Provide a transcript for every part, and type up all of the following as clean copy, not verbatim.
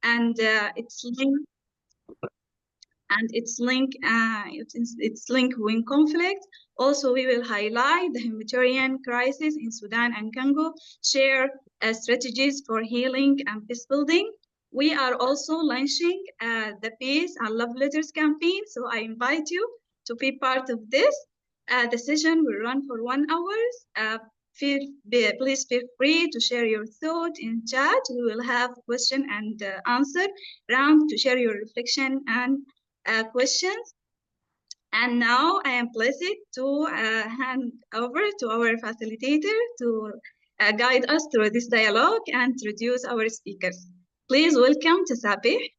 and its link when conflict. Also, we will highlight the humanitarian crisis in Sudan and Congo, share strategies for healing and peace building. We are also launching the Peace and Love Letters campaign, so I invite you to be part of this. The session will run for 1 hour. Please feel free to share your thought in chat. We will have question and answer round to share your reflection and questions. And now I am pleased to hand over to our facilitator to guide us through this dialogue and introduce our speakers. Please welcome to Sabih.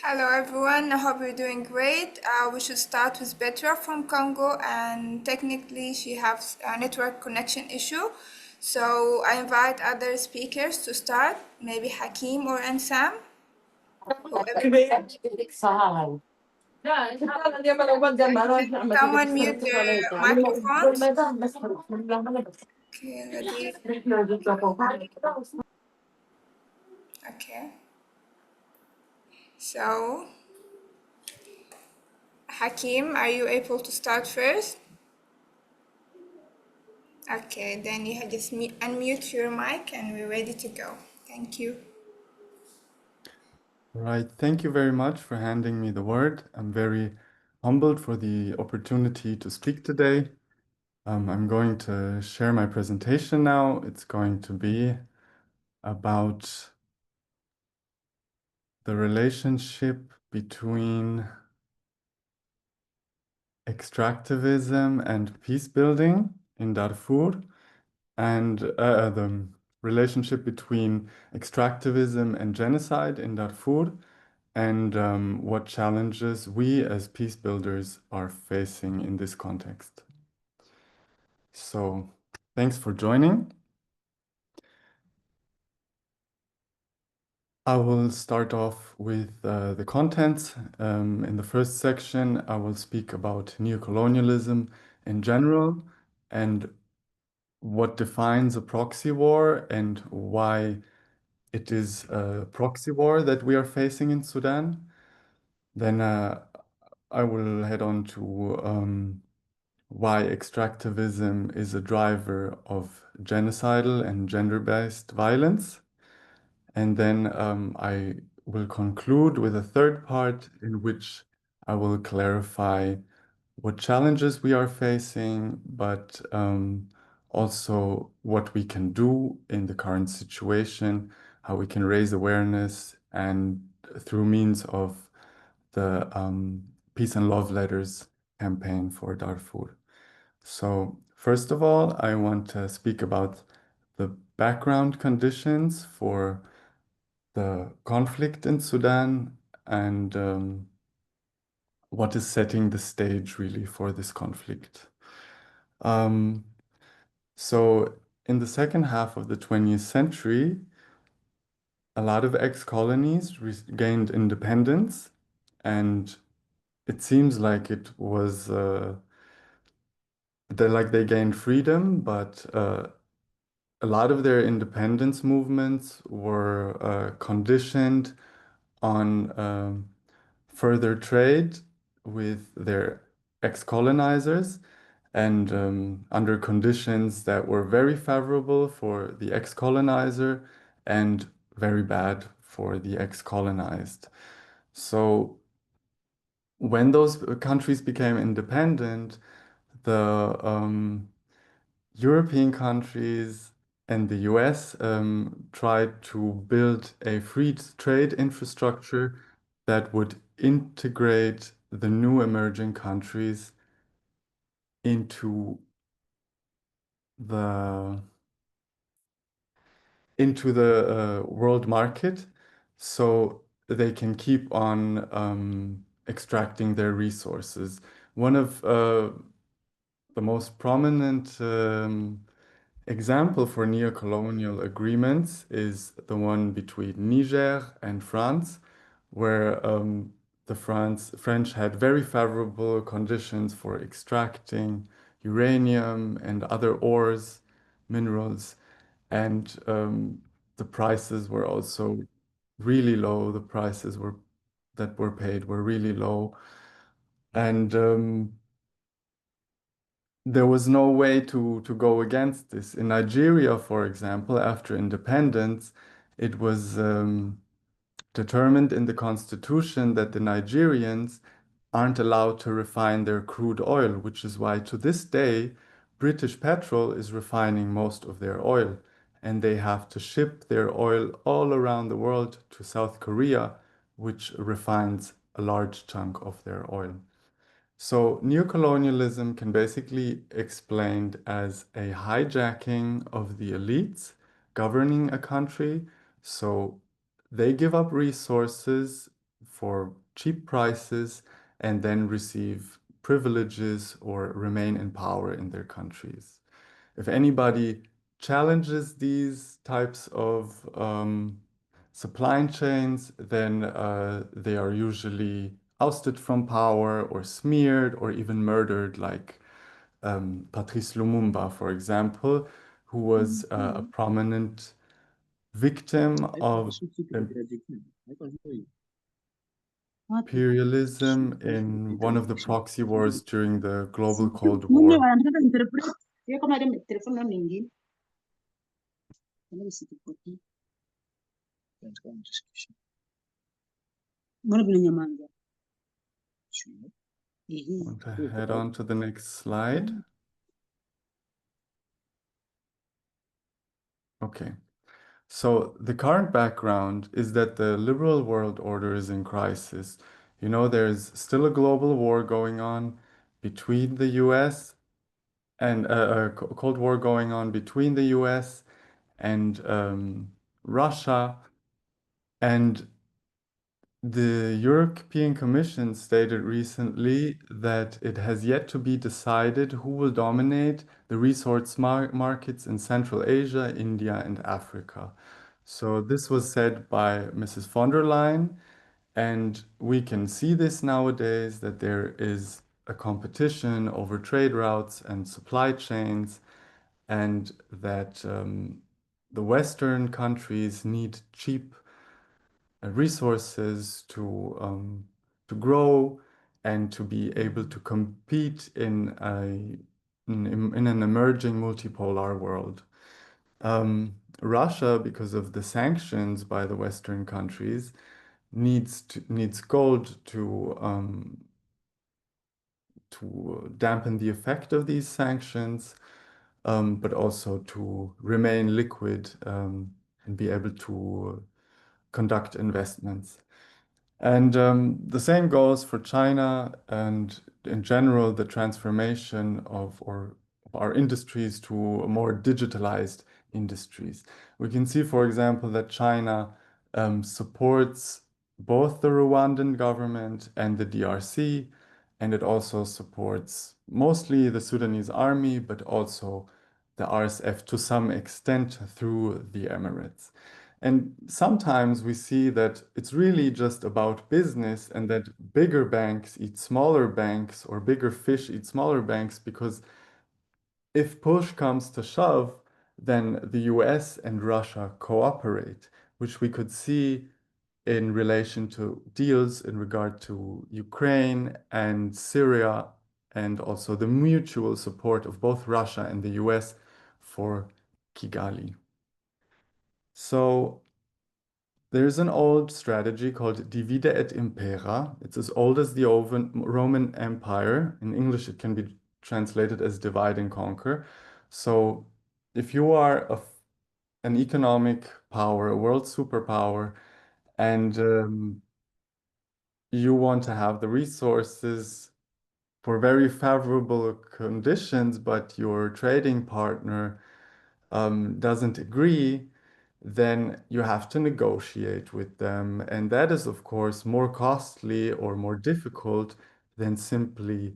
Hello everyone, I hope you're doing great. We should start with Petra from Congo, and technically she has a network connection issue. So I invite other speakers to start, maybe Hakim or Ansam. Someone mute their microphones. Okay. So, Hakim, are you able to start first? Okay, then you just unmute your mic and we're ready to go. Thank you. Right, thank you very much for handing me the word. I'm very humbled for the opportunity to speak today. I'm going to share my presentation now. It's going to be about the relationship between extractivism and peace building in Darfur, and the relationship between extractivism and genocide in Darfur, and what challenges we as peace builders are facing in this context. So, thanks for joining. I will start off with the contents. In the first section, I will speak about neocolonialism in general and what defines a proxy war and why it is a proxy war that we are facing in Sudan. Then I will head on to why extractivism is a driver of genocidal and gender-based violence. And then I will conclude with a third part in which I will clarify what challenges we are facing, but also what we can do in the current situation, how we can raise awareness, and through means of the Peace and Love Letters campaign for Darfur. So first of all, I want to speak about the background conditions for the conflict in Sudan and what is setting the stage really for this conflict. So in the second half of the 20th century, a lot of ex-colonies gained independence, and it seems like it was they gained freedom, but a lot of their independence movements were conditioned on further trade with their ex-colonizers, and under conditions that were very favorable for the ex-colonizer and very bad for the ex-colonized. So when those countries became independent, the European countries and the US tried to build a free trade infrastructure that would integrate the new emerging countries into the world market, so they can keep on extracting their resources. One of the most prominent example for neocolonial agreements is the one between Niger and France, where the French had very favorable conditions for extracting uranium and other ores, minerals, and the prices were also really low. The prices that were paid were really low. And there was no way to go against this. In Nigeria, for example, after independence, it was determined in the constitution that the Nigerians aren't allowed to refine their crude oil, which is why to this day, British Petrol is refining most of their oil, and they have to ship their oil all around the world to South Korea, which refines a large chunk of their oil. So neocolonialism can basically explained as a hijacking of the elites governing a country. So they give up resources for cheap prices and then receive privileges or remain in power in their countries. If anybody challenges these types of supply chains, then they are usually ousted from power or smeared or even murdered, like Patrice Lumumba, for example, who was a prominent victim of imperialism in one of the proxy wars during the global Cold War. Want to head on to the next slide. Okay. So the current background is that the liberal world order is in crisis. You know, there's still a global war going on between the US and a Cold War going on between the US and Russia. And the European Commission stated recently that it has yet to be decided who will dominate the resource markets in Central Asia, India, and Africa. So this was said by Mrs. von der Leyen, and we can see this nowadays that there is a competition over trade routes and supply chains, and that the Western countries need cheap resources to grow and to be able to compete in in an emerging multipolar world. Russia, because of the sanctions by the Western countries, needs gold to dampen the effect of these sanctions, but also to remain liquid and be able to conduct investments. And the same goes for China and in general, the transformation of our industries to more digitalized industries. We can see, for example, that China supports both the Rwandan government and the DRC, and it also supports mostly the Sudanese army, but also the RSF to some extent through the Emirates. And sometimes we see that it's really just about business and that bigger banks eat smaller banks or bigger fish eat smaller banks, because if push comes to shove, then the US and Russia cooperate, which we could see in relation to deals in regard to Ukraine and Syria, and also the mutual support of both Russia and the US for Kigali. So there's an old strategy called divide et impera. It's as old as the Roman Empire. In English, it can be translated as divide and conquer. So if you are an economic power, a world superpower, and you want to have the resources for very favorable conditions, but your trading partner doesn't agree, then you have to negotiate with them. And that is, of course, more costly or more difficult than simply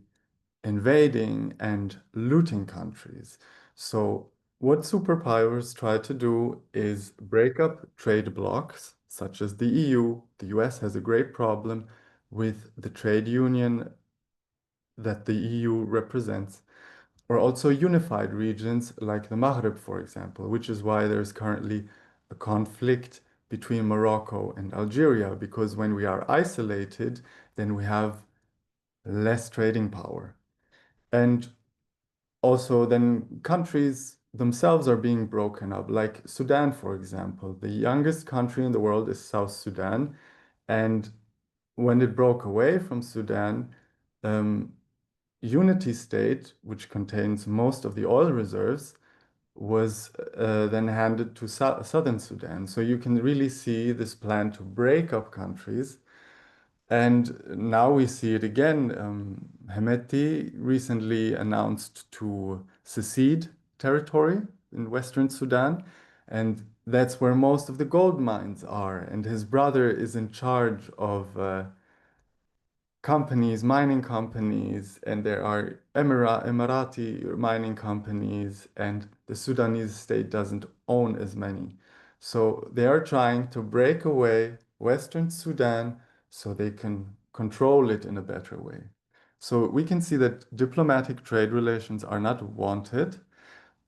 invading and looting countries. So, what superpowers try to do is break up trade blocs, such as the EU. The US has a great problem with the trade union that the EU represents, or also unified regions like the Maghreb, for example, which is why there's currently a conflict between Morocco and Algeria, because when we are isolated, then we have less trading power. And also then countries themselves are being broken up, like Sudan, for example. The youngest country in the world is South Sudan. And when it broke away from Sudan, Unity State, which contains most of the oil reserves, was then handed to Southern Sudan. So you can really see this plan to break up countries. And now we see it again. Hemeti recently announced to secede territory in Western Sudan, and that's where most of the gold mines are. And his brother is in charge of companies, mining companies, and there are Emirati mining companies, and the Sudanese state doesn't own as many. So they are trying to break away Western Sudan so they can control it in a better way. So we can see that diplomatic trade relations are not wanted,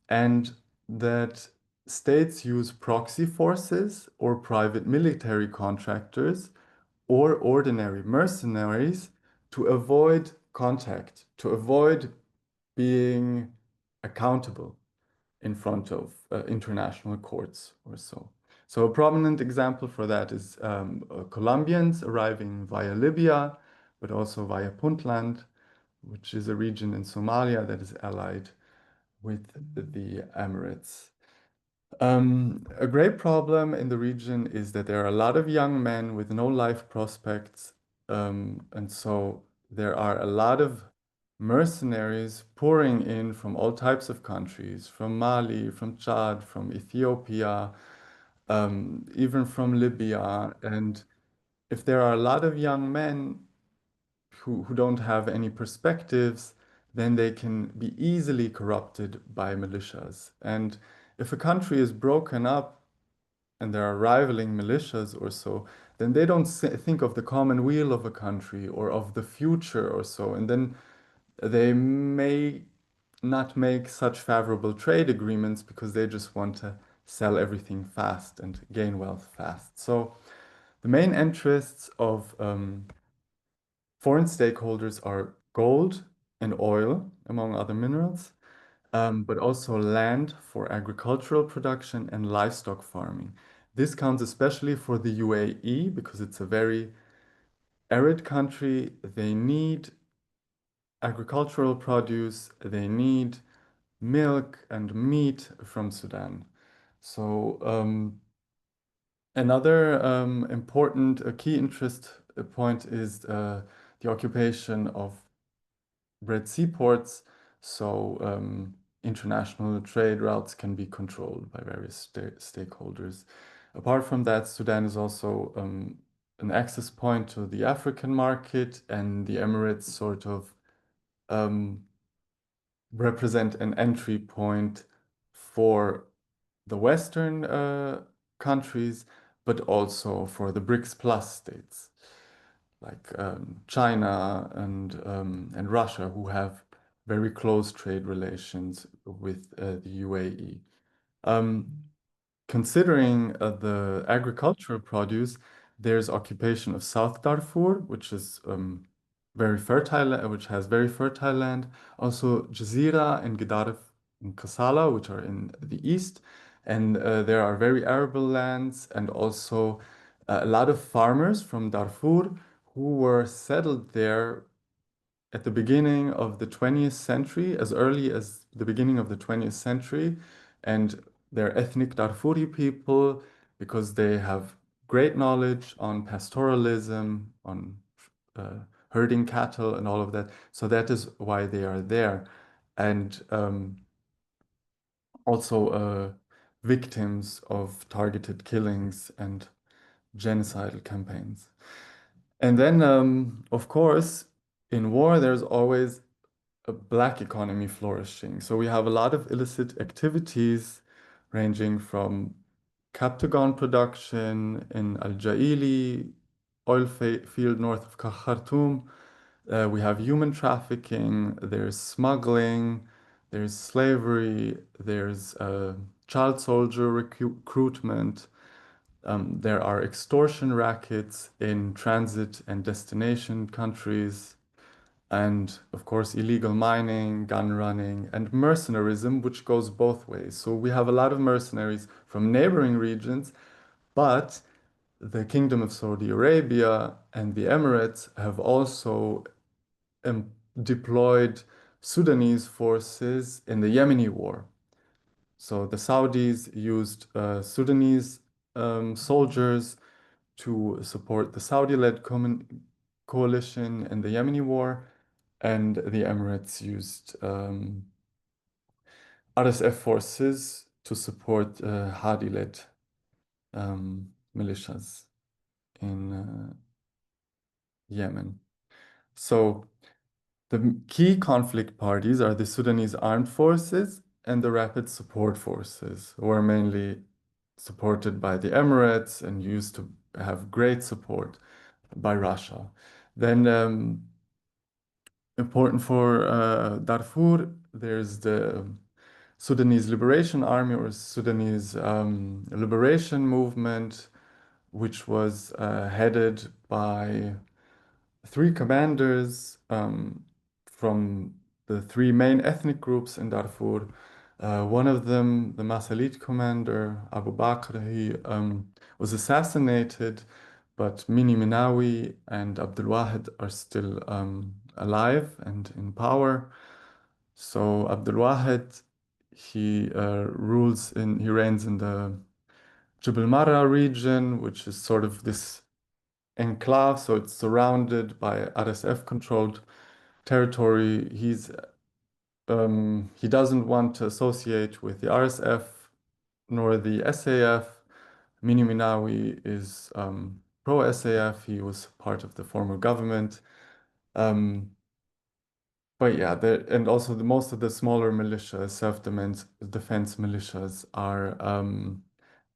and that states use proxy forces or private military contractors or ordinary mercenaries to avoid contact, to avoid being accountable in front of international courts or so. So a prominent example for that is Colombians arriving via Libya, but also via Puntland, which is a region in Somalia that is allied with the Emirates. A great problem in the region is that there are a lot of young men with no life prospects, and so there are a lot of mercenaries pouring in from all types of countries, from Mali, from Chad, from Ethiopia, even from Libya. And if there are a lot of young men who don't have any perspectives, then they can be easily corrupted by militias. And if a country is broken up and there are rivaling militias or so, then they don't think of the common weal of a country or of the future or so. And then they may not make such favorable trade agreements because they just want to sell everything fast and gain wealth fast. So the main interests of foreign stakeholders are gold and oil, among other minerals, but also land for agricultural production and livestock farming. This counts especially for the UAE because it's a very arid country. They need agricultural produce, they need milk and meat from Sudan. So another important key interest point is the occupation of Red Sea ports, so international trade routes can be controlled by various stakeholders. Apart from that, Sudan is also an access point to the African market, and the Emirates sort of represent an entry point for the Western countries, but also for the BRICS Plus states like China and Russia, who have very close trade relations with the UAE. Considering the agricultural produce, there's occupation of South Darfur, which is very fertile, which has very fertile land. Also, Jazeera and Gedaref and Kassala, which are in the east, and there are very arable lands, and also a lot of farmers from Darfur who were settled there at the beginning of the 20th century, as early as the beginning of the 20th century, and they're ethnic Darfuri people because they have great knowledge on pastoralism, on herding cattle, and all of that. So that is why they are there. And also victims of targeted killings and genocidal campaigns. And then, of course, in war, there's always a black economy flourishing. So we have a lot of illicit activities ranging from Captagon production in Al Jaili, oil field north of Khartoum. We have human trafficking, there's smuggling, there's slavery, there's child soldier recruitment, There are extortion rackets in transit and destination countries, and of course, illegal mining, gun running, and mercenarism, which goes both ways. So we have a lot of mercenaries from neighboring regions, but the Kingdom of Saudi Arabia and the Emirates have also deployed Sudanese forces in the Yemeni war. So the Saudis used Sudanese soldiers to support the Saudi-led coalition in the Yemeni war, and the Emirates used RSF forces to support Hadi-led militias in Yemen. So the key conflict parties are the Sudanese armed forces and the rapid support forces, who are mainly supported by the Emirates and used to have great support by Russia. Then important for Darfur, there's the Sudanese Liberation Army or Sudanese Liberation Movement, which was headed by three commanders from the three main ethnic groups in Darfur. One of them, the Masalit commander, Abu Bakr, he was assassinated, but Mini Minawi and Abdul Wahid are still alive and in power. So Abdul Wahid, he reigns in the Jebel Marra region, which is sort of this enclave, so it's surrounded by RSF-controlled territory. He doesn't want to associate with the RSF nor the SAF. Mini Minawi is pro-SAF. He was part of the former government. But yeah, and also most of the smaller militias, self-defense militias, are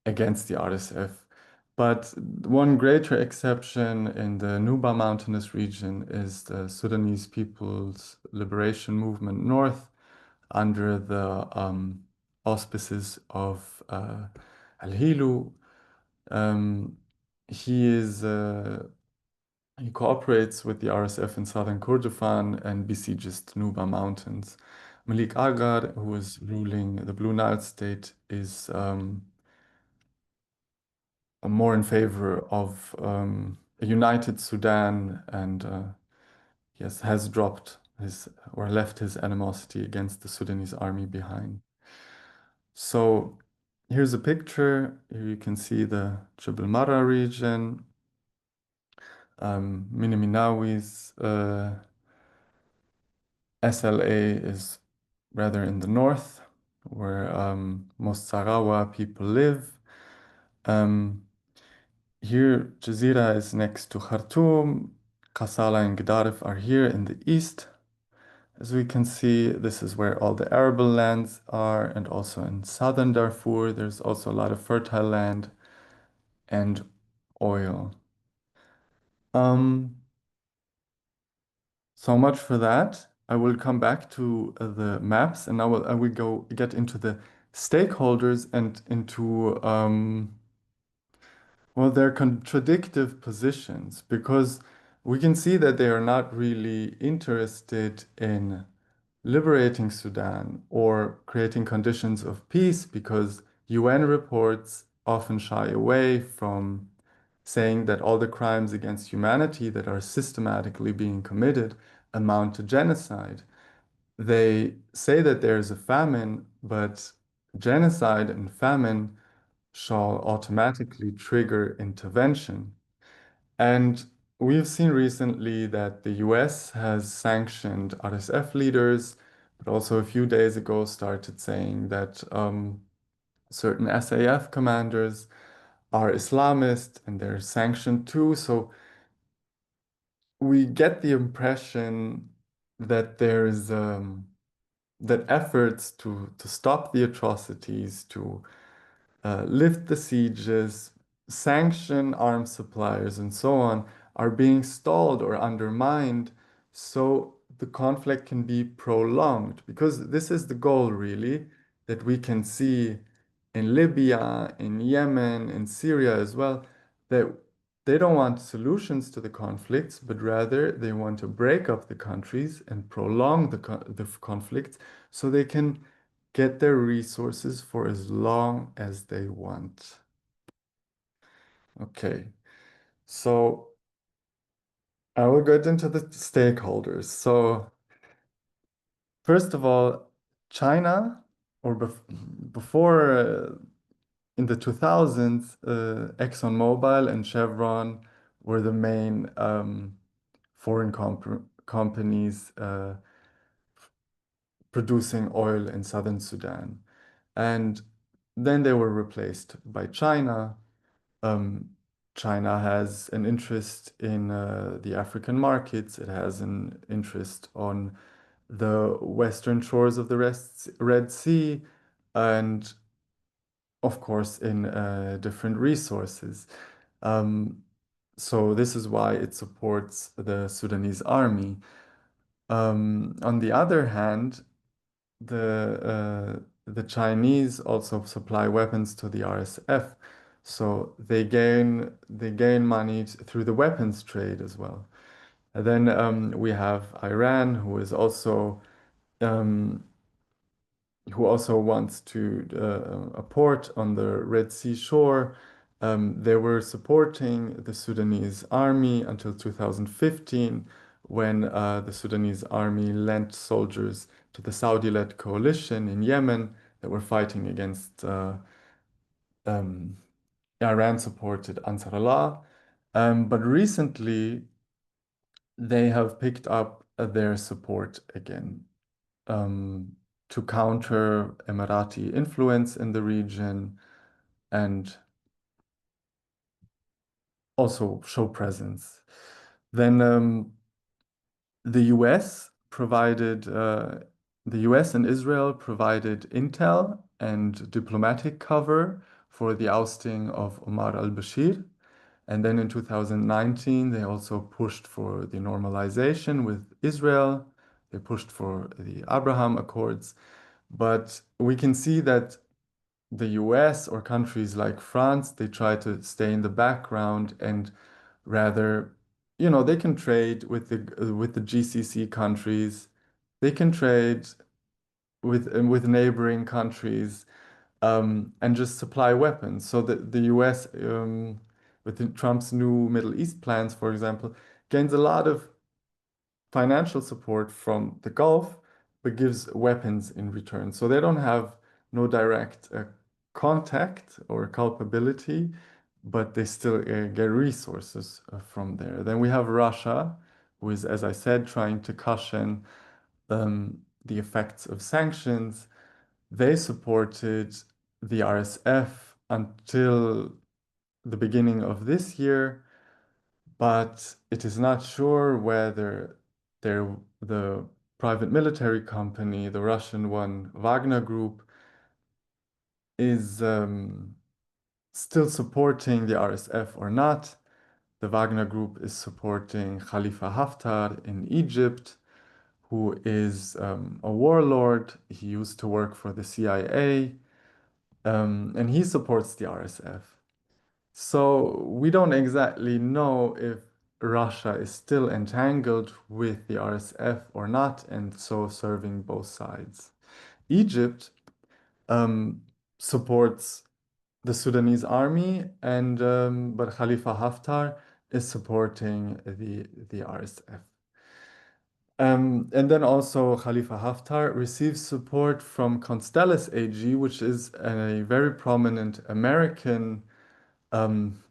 against the RSF. But one greater exception in the Nuba mountainous region is the Sudanese People's Liberation Movement North, under the auspices of Al-Hilu. He cooperates with the RSF in southern Kordofan and besieges the Nuba Mountains. Malik Agar, who is ruling the Blue Nile state, is more in favor of a united Sudan, and yes, has dropped or left his animosity against the Sudanese army behind. So here's a picture. Here you can see the Jebel Marra region. Minawi's SLA is rather in the north, where most Sarawa people live. Here, Jazeera is next to Khartoum. Kassala and Gedaref are here in the east. As we can see, this is where all the arable lands are, and also in southern Darfur, there's also a lot of fertile land and oil. So much for that. I will come back to the maps, and I will go get into the stakeholders and into well, their contradictive positions, because we can see that they are not really interested in liberating Sudan or creating conditions of peace, because UN reports often shy away from saying that all the crimes against humanity that are systematically being committed amount to genocide. They say that there's a famine, but genocide and famine shall automatically trigger intervention. And we've seen recently that the US has sanctioned RSF leaders, but also a few days ago started saying that certain SAF commanders are Islamist and they're sanctioned too. So we get the impression that there's that efforts to stop the atrocities, to lift the sieges, sanction arms suppliers, and so on, are being stalled or undermined so the conflict can be prolonged. Because this is the goal, really, that we can see in Libya, in Yemen, in Syria as well, that they don't want solutions to the conflicts, but rather they want to break up the countries and prolong the conflicts so they can get their resources for as long as they want. Okay, so I will get into the stakeholders. So first of all, China, or before in the 2000s, ExxonMobil and Chevron were the main foreign companies producing oil in southern Sudan. And then they were replaced by China. China has an interest in the African markets. It has an interest on the western shores of the Red Sea, and of course in different resources. So this is why it supports the Sudanese army. On the other hand, the Chinese also supply weapons to the RSF, so they gain money through the weapons trade as well. And then we have Iran, who is also who also wants to a port on the Red Sea shore. They were supporting the Sudanese army until 2015, when the Sudanese army lent soldiers to the Saudi-led coalition in Yemen that were fighting against Iran-supported Ansar Allah. But recently, they have picked up their support again. To counter Emirati influence in the region and also show presence. Then the US and Israel provided intel and diplomatic cover for the ousting of Omar al-Bashir. And then in 2019, they also pushed for the normalization with Israel. They pushed for the Abraham Accords. But we can see that the US or countries like France, they try to stay in the background and rather, they can trade with the GCC countries. They can trade with neighboring countries and just supply weapons. So the US, with Trump's new Middle East plans, for example, gains a lot of financial support from the Gulf, but gives weapons in return. So they don't have no direct contact or culpability, but they still get resources from there. Then we have Russia, who is, as I said, trying to cushion the effects of sanctions. They supported the RSF until the beginning of this year, but it is not sure whether the private military company, the Russian one, Wagner Group, is still supporting the RSF or not. The Wagner Group is supporting Khalifa Haftar in Egypt, who is a warlord. He used to work for the CIA, and he supports the RSF. So we don't exactly know if Russia is still entangled with the RSF or not, and so serving both sides. Egypt supports the Sudanese army, and but Khalifa Haftar is supporting the RSF. And then also Khalifa Haftar receives support from Constellus AG, which is a very prominent American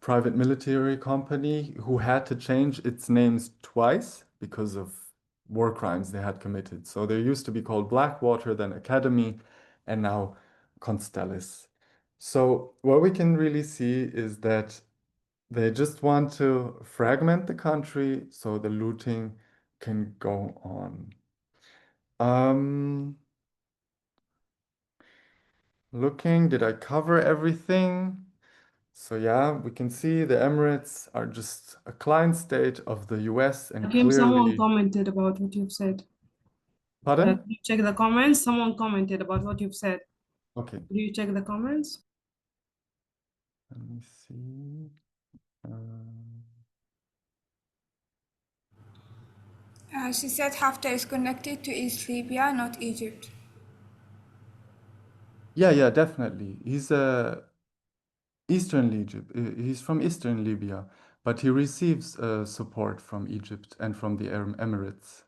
private military company who had to change its names twice because of war crimes they had committed. So they used to be called Blackwater, then Academy, and now Constellus. So what we can really see is that they just want to fragment the country so the looting can go on. Looking, did I cover everything? So yeah, we can see the Emirates are just a client state of the US and Hakim, someone clearly... commented about what you've said. Pardon? Can you check the comments? Someone commented about what you've said. Okay. Do you check the comments? Let me see. She said Haftar is connected to East Libya, not Egypt. Yeah, definitely. He's Eastern Egypt. He's from Eastern Libya, but he receives support from Egypt and from the Emirates.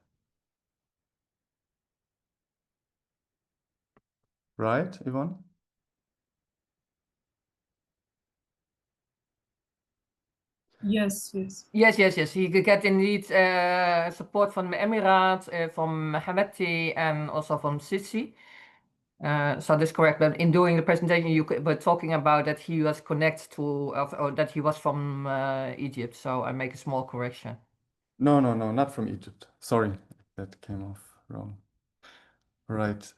Right, Yvonne? Yes. Yes. He could get indeed support from the Emirates, from Hamati, and also from Sisi. So that's correct. But in doing the presentation, you were talking about that he was connected to, or that he was from Egypt. So I make a small correction. No, not from Egypt. Sorry, that came off wrong. Right.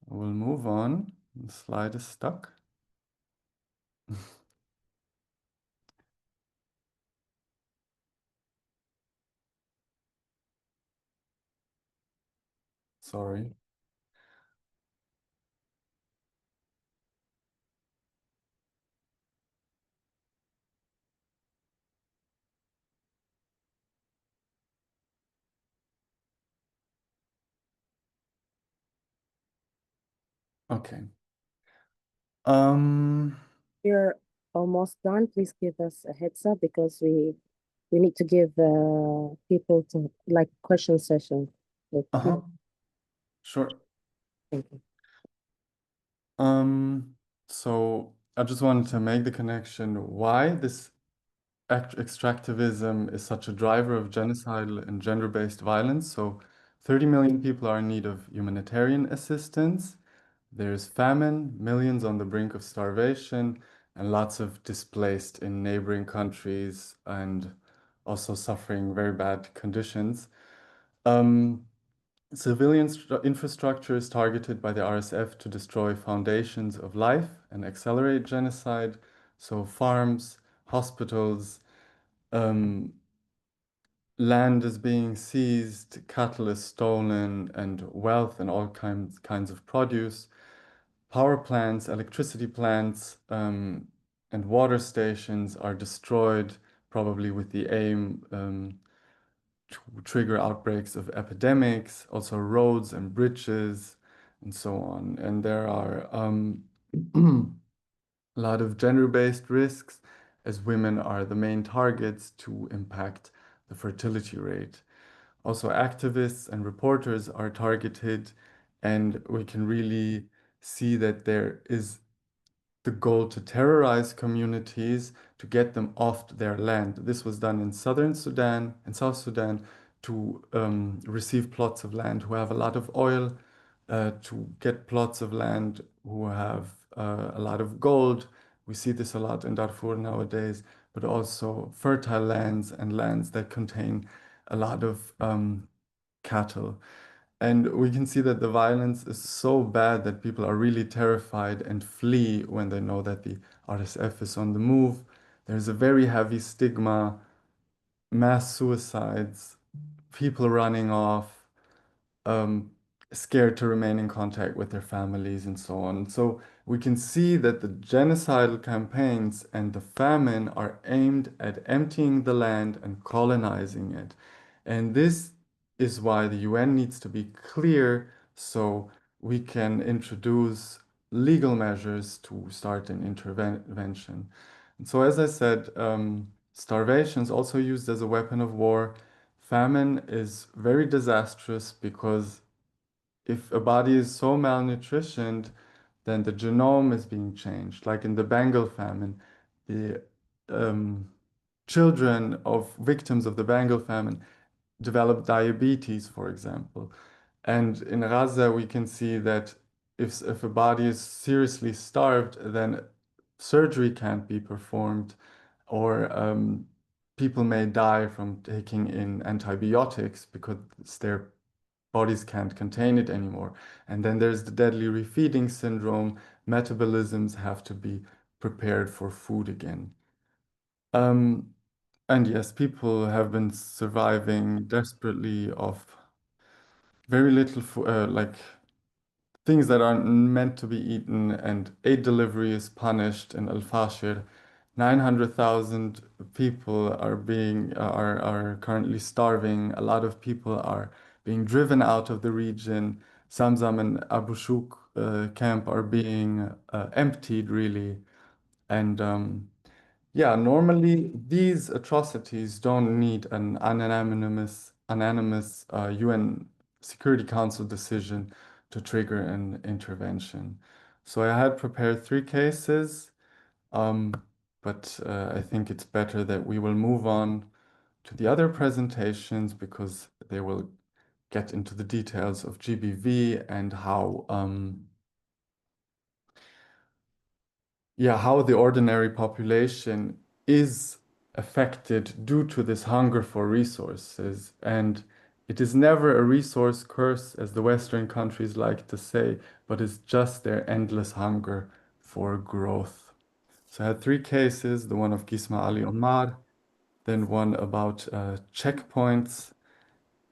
We'll move on. The slide is stuck. Sorry. Okay. You're almost done. Please give us a heads up because we need to give people to like question session. Sure. Thank you. So I just wanted to make the connection why this extractivism is such a driver of genocidal and gender-based violence. So 30 million people are in need of humanitarian assistance. There's famine, millions on the brink of starvation, and lots of displaced in neighboring countries and also suffering very bad conditions. Civilian infrastructure is targeted by the RSF to destroy foundations of life and accelerate genocide. So farms, hospitals, land is being seized, cattle is stolen, and wealth and all kinds of produce. Power plants, electricity plants, and water stations are destroyed, probably with the aim to trigger outbreaks of epidemics, also roads and bridges, and so on. And there are a lot of gender-based risks, as women are the main targets to impact the fertility rate. Also, activists and reporters are targeted, and we can really see that there is the goal to terrorize communities to get them off their land. This was done in southern Sudan and South Sudan to receive plots of land who have a lot of oil, to get plots of land who have a lot of gold. We see this a lot in Darfur nowadays, but also fertile lands and lands that contain a lot of cattle. And we can see that the violence is so bad that people are really terrified and flee when they know that the RSF is on the move. There's a very heavy stigma, mass suicides, people running off, um, scared to remain in contact with their families and so on. So we can see that the genocidal campaigns and the famine are aimed at emptying the land and colonizing it. And this is why the UN needs to be clear so we can introduce legal measures to start an intervention. And so, as I said, starvation is also used as a weapon of war. Famine is very disastrous because if a body is so malnutritioned, then the genome is being changed. Like in the Bengal famine, the children of victims of the Bengal famine develop diabetes, for example. And in Gaza, we can see that if a body is seriously starved, then surgery can't be performed, or people may die from taking in antibiotics because their bodies can't contain it anymore. And then there's the deadly refeeding syndrome. Metabolisms have to be prepared for food again. And yes, people have been surviving desperately off very little, like things that aren't meant to be eaten, and aid delivery is punished in Al Fashir. 900,000 people are currently starving. A lot of people are being driven out of the region. Zamzam and Abu Shuk camp are being emptied, really. And yeah, normally these atrocities don't need an unanimous UN Security Council decision to trigger an intervention. So I had prepared 3 cases, but I think it's better that we will move on to the other presentations because they will get into the details of GBV and how the ordinary population is affected due to this hunger for resources. And it is never a resource curse, as the Western countries like to say, but it's just their endless hunger for growth. So I had 3 cases, the one of Gisma Ali Omar, then one about checkpoints,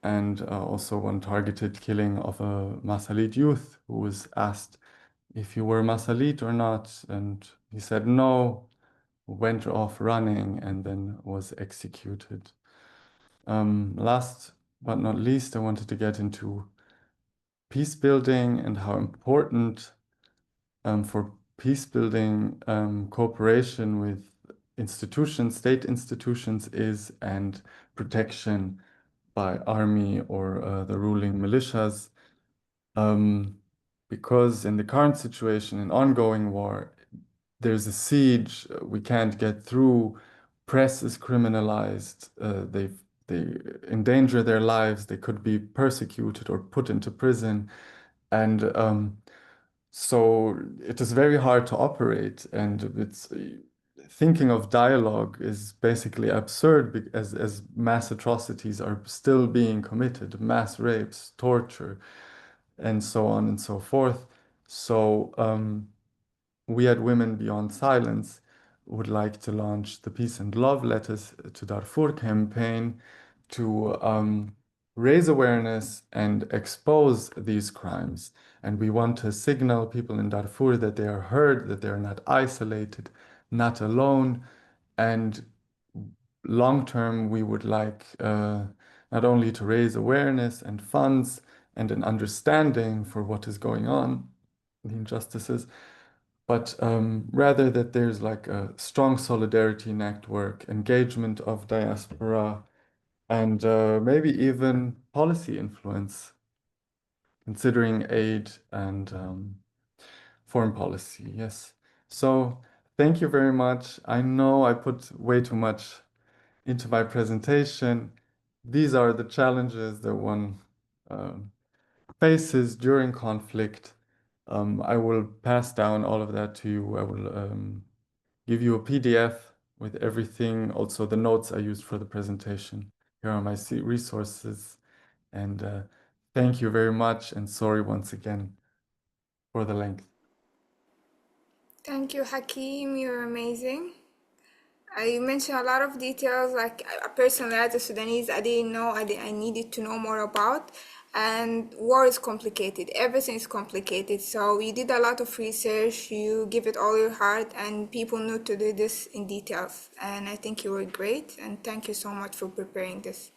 and also one targeted killing of a Masalit youth who was asked if you were Masalit or not, and he said no, went off running, and then was executed. Last but not least, I wanted to get into peace building and how important for peace building cooperation with institutions, state institutions is, and protection by army or the ruling militias. Because in the current situation, in ongoing war, there's a siege, we can't get through, press is criminalized, they endanger their lives, they could be persecuted or put into prison. And so it is very hard to operate, and it's thinking of dialogue is basically absurd as mass atrocities are still being committed, mass rapes, torture, and so on and so forth. So we at Women Beyond Silence would like to launch the Peace and Love Letters to Darfur campaign to raise awareness and expose these crimes. And we want to signal people in Darfur that they are heard, that they're not isolated, not alone. And long term, we would like not only to raise awareness and funds and an understanding for what is going on, the injustices, but rather that there's like a strong solidarity network, engagement of diaspora, and maybe even policy influence, considering aid and foreign policy. Yes. So thank you very much. I know I put way too much into my presentation. These are the challenges that one faces during conflict. I will pass down all of that to you. I will give you a PDF with everything, also the notes I used for the presentation. Here are my resources. And thank you very much, and sorry once again for the length. Thank you, Hakeem. You're amazing. You mentioned a lot of details, like personally as a Sudanese, I didn't know, I needed to know more about. And war is complicated. Everything is complicated. So you did a lot of research, you give it all your heart, and people need to do this in details. And I think you were great. And thank you so much for preparing this.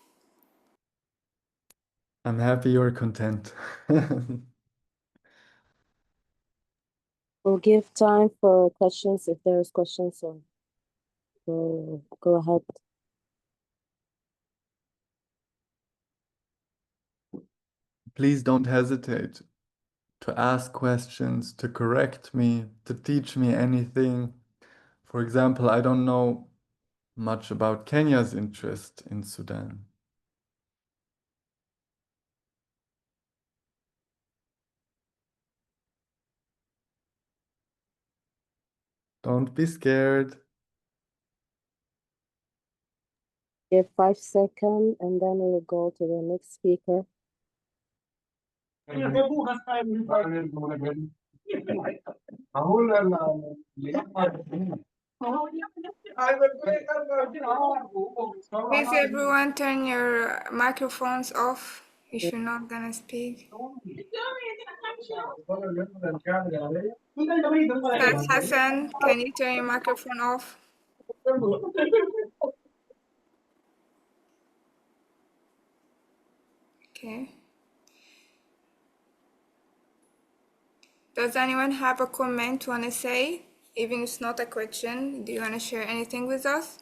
I'm happy you're content. We'll give time for questions if there's questions. So go ahead. Please don't hesitate to ask questions, to correct me, to teach me anything. For example, I don't know much about Kenya's interest in Sudan. Don't be scared. Give 5 seconds and then we'll go to the next speaker. Please, everyone, turn your microphones off if you're not gonna speak. Ustaz Hassan, can you turn your microphone off? Okay. Does anyone have a comment want to say? Even if it's not a question, do you want to share anything with us?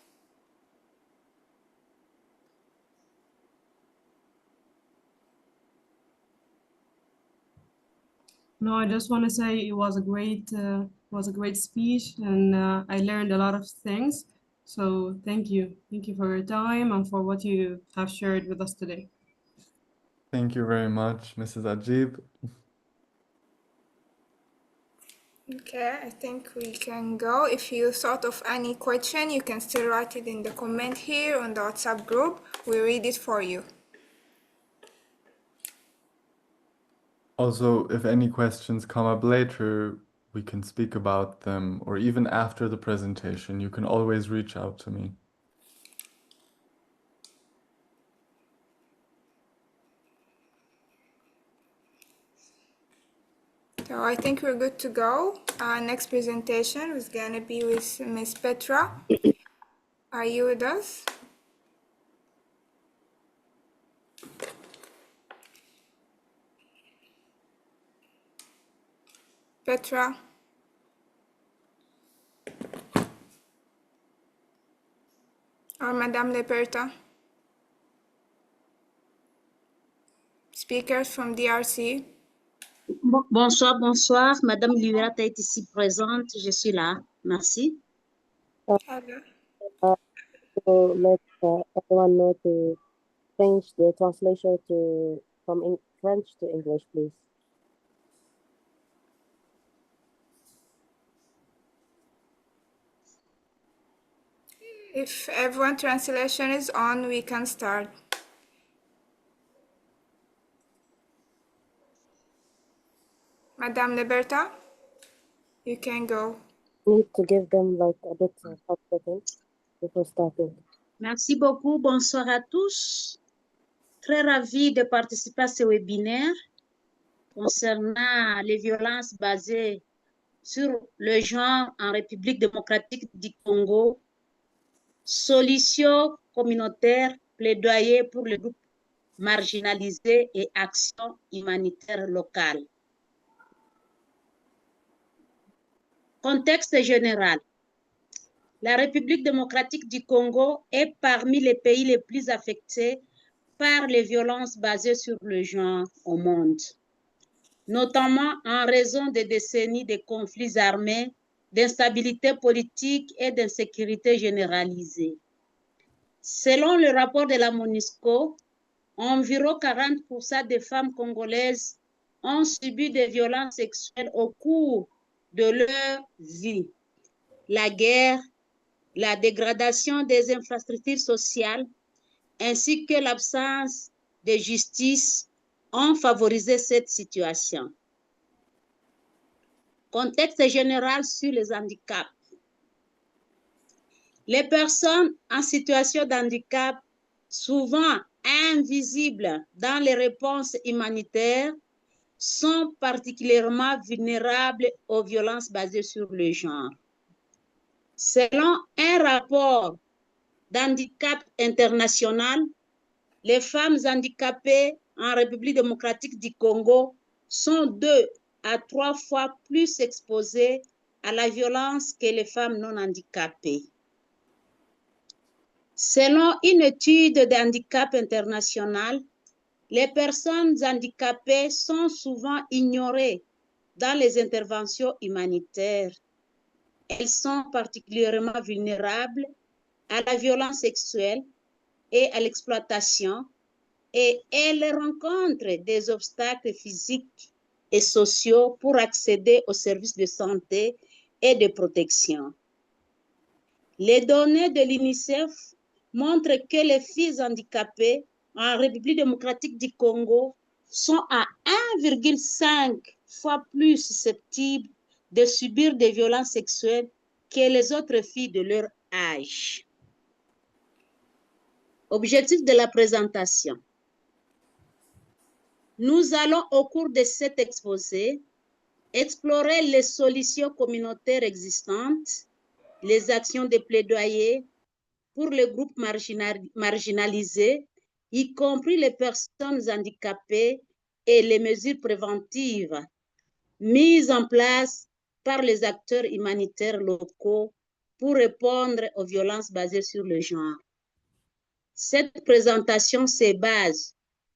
No, I just want to say it was a great speech, and I learned a lot of things. So thank you for your time and for what you have shared with us today. Thank you very much, Mrs. Ajib. Okay, I think we can go. If you thought of any question, you can still write it in the comment here on the WhatsApp group. We read it for you. Also, if any questions come up later, we can speak about them, or even after the presentation, you can always reach out to me. So I think we're good to go. Our next presentation is gonna be with Miss Petra. Are you with us? Petra? Or Madame Leperta? Speakers from DRC. Bonsoir, bonsoir. Madame Lurat est ici présente. Je suis là. Merci. Hello. So let everyone know to change the translation from French to English, please. If everyone translation is on, we can start. Madame Leberta, you can go. Need to give them like a bit of 5 seconds before starting. Merci beaucoup. Bonsoir à tous. Très ravie de participer à ce webinaire concernant les violences basées sur le genre en République démocratique du Congo. Solutions communautaires, plaidoyer pour les groupes marginalisés et actions humanitaires locales. Contexte général. La République démocratique du Congo est parmi les pays les plus affectés par les violences basées sur le genre au monde, notamment en raison des décennies de conflits armés, d'instabilité politique et d'insécurité généralisée. Selon le rapport de la MONUSCO, environ 40% des femmes congolaises ont subi des violences sexuelles au cours de leur vie. La guerre, la dégradation des infrastructures sociales, ainsi que l'absence de justice ont favorisé cette situation. Contexte général sur les handicaps. Les personnes en situation de handicap, souvent invisibles dans les réponses humanitaires, sont particulièrement vulnérables aux violences basées sur le genre. Selon un rapport d'handicap international, les femmes handicapées en République démocratique du Congo sont 2 à 3 fois plus exposées à la violence que les femmes non handicapées. Selon une étude de handicap international, les personnes handicapées sont souvent ignorées dans les interventions humanitaires. Elles sont particulièrement vulnérables à la violence sexuelle et à l'exploitation, et elles rencontrent des obstacles physiques et sociaux pour accéder aux services de santé et de protection. Les données de l'UNICEF montrent que les filles handicapées en République démocratique du Congo sont à 1,5 fois plus susceptibles de subir des violences sexuelles que les autres filles de leur âge. Objectif de la présentation. Nous allons, au cours de cet exposé, explorer les solutions communautaires existantes, les actions de plaidoyer pour les groupes marginalisés, y compris les personnes handicapées, et les mesures préventives mises en place par les acteurs humanitaires locaux pour répondre aux violences basées sur le genre. Cette présentation se base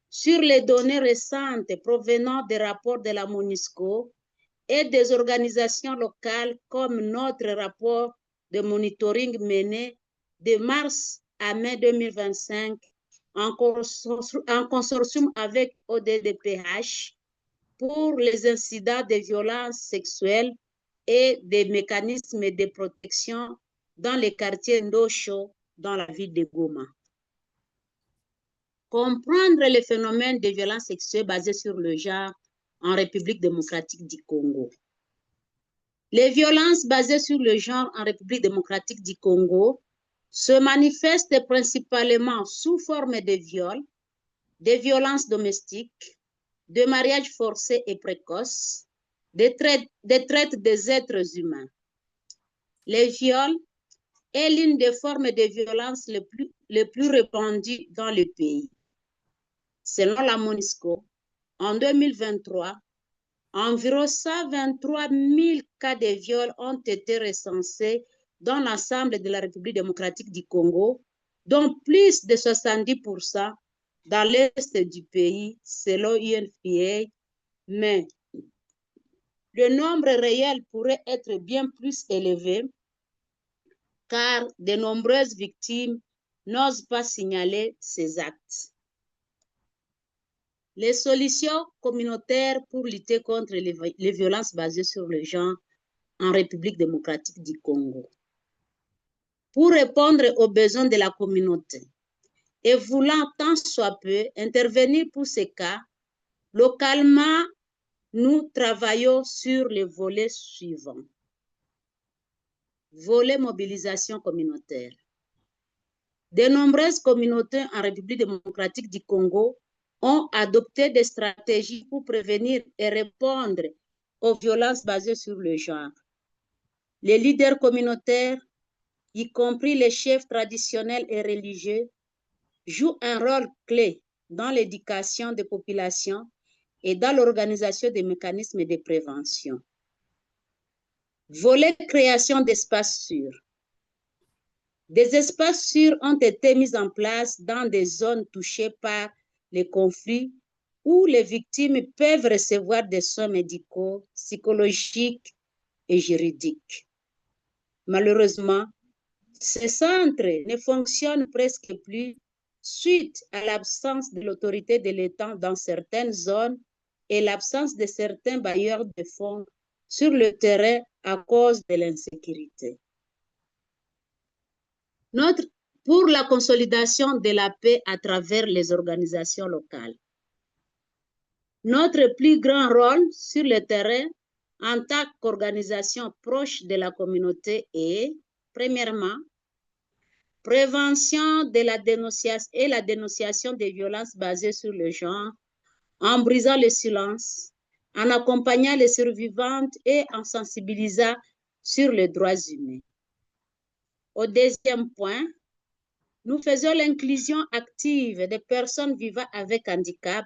sur les données récentes provenant des rapports de la MONUSCO et des organisations locales comme notre rapport de monitoring mené de mars à mai 2025 en consortium avec ODDPH pour les incidents de violences sexuelles et des mécanismes de protection dans les quartiers Ndosho dans la ville de Goma. Comprendre les phénomènes de violences sexuelles basés sur le genre en République démocratique du Congo. Les violences basées sur le genre en République démocratique du Congo se manifestent principalement sous forme de viols, de violences domestiques, de mariages forcés et précoces, de traite des êtres humains. Les viols est l'une des formes de violence les plus répandues dans le pays. Selon la MONUSCO, en 2023, environ 123 000 cas de viol ont été recensés dans l'ensemble de la République démocratique du Congo, dont plus de 70% dans l'est du pays, selon UNFPA, mais le nombre réel pourrait être bien plus élevé car de nombreuses victimes n'osent pas signaler ces actes. Les solutions communautaires pour lutter contre les violences basées sur le genre en République démocratique du Congo. Pour répondre aux besoins de la communauté et voulant tant soit peu intervenir pour ces cas, localement, nous travaillons sur les volets suivants. Volet mobilisation communautaire. De nombreuses communautés en République démocratique du Congo ont adopté des stratégies pour prévenir et répondre aux violences basées sur le genre. Les leaders communautaires, y compris les chefs traditionnels et religieux, jouent un rôle clé dans l'éducation des populations et dans l'organisation des mécanismes de prévention. Volet création d'espaces sûrs. Des espaces sûrs ont été mis en place dans des zones touchées par les conflits où les victimes peuvent recevoir des soins médicaux, psychologiques et juridiques. Malheureusement, ces centres ne fonctionnent presque plus suite à l'absence de l'autorité de l'État dans certaines zones et l'absence de certains bailleurs de fonds sur le terrain à cause de l'insécurité. Pour la consolidation de la paix à travers les organisations locales. Notre plus grand rôle sur le terrain en tant qu'organisation proche de la communauté est, premièrement, prévention de la dénonciation et la dénonciation des violences basées sur le genre, en brisant le silence, en accompagnant les survivantes et en sensibilisant sur les droits humains. Au deuxième point, nous faisons l'inclusion active des personnes vivant avec handicap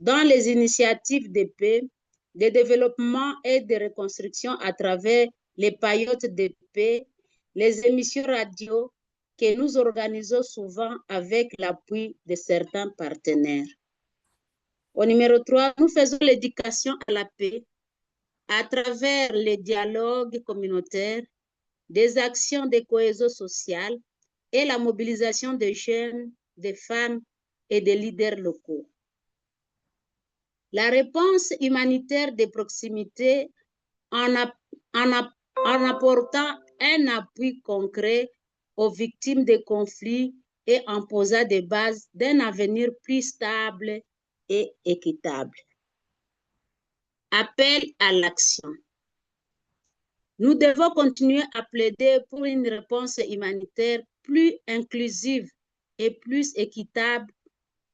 dans les initiatives de paix, de développement et de reconstruction à travers les paillotes de paix, les émissions radio que nous organisons souvent avec l'appui de certains partenaires. Au numéro 3, nous faisons l'éducation à la paix à travers les dialogues communautaires, des actions de cohésion sociale et la mobilisation des jeunes, des femmes et des leaders locaux. La réponse humanitaire de proximité en apportant un appui concret aux victimes des conflits et en posant des bases d'un avenir plus stable et équitable. Appel à l'action. Nous devons continuer à plaider pour une réponse humanitaire plus inclusive et plus équitable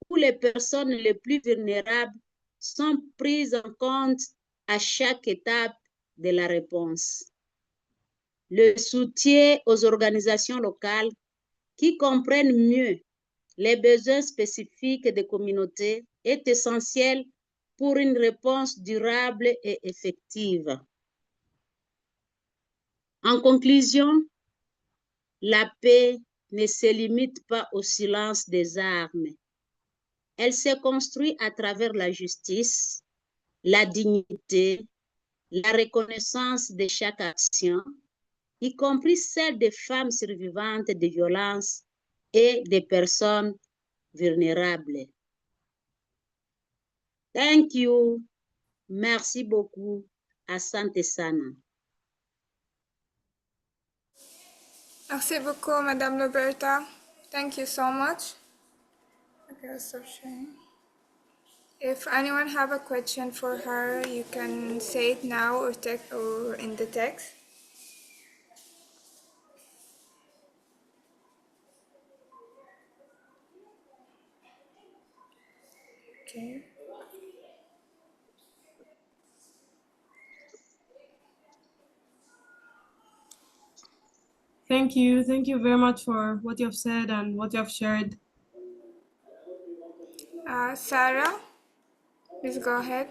pour les personnes les plus vulnérables sont prises en compte à chaque étape de la réponse. Le soutien aux organisations locales qui comprennent mieux les besoins spécifiques des communautés est essentiel pour une réponse durable et effective. En conclusion, la paix ne se limite pas au silence des armes. Elle se construit à travers la justice, la dignité, la reconnaissance de chaque action, y compris celle des femmes survivantes de violences et des personnes vulnérables. Thank you. Merci beaucoup. Asante sana. Merci beaucoup, Madame Roberta. Thank you so much. Okay, I'll stop sharing. If anyone have a question for her, you can say it now or in the text. Okay. Thank you. Thank you very much for what you have said and what you have shared. Sarah, please go ahead.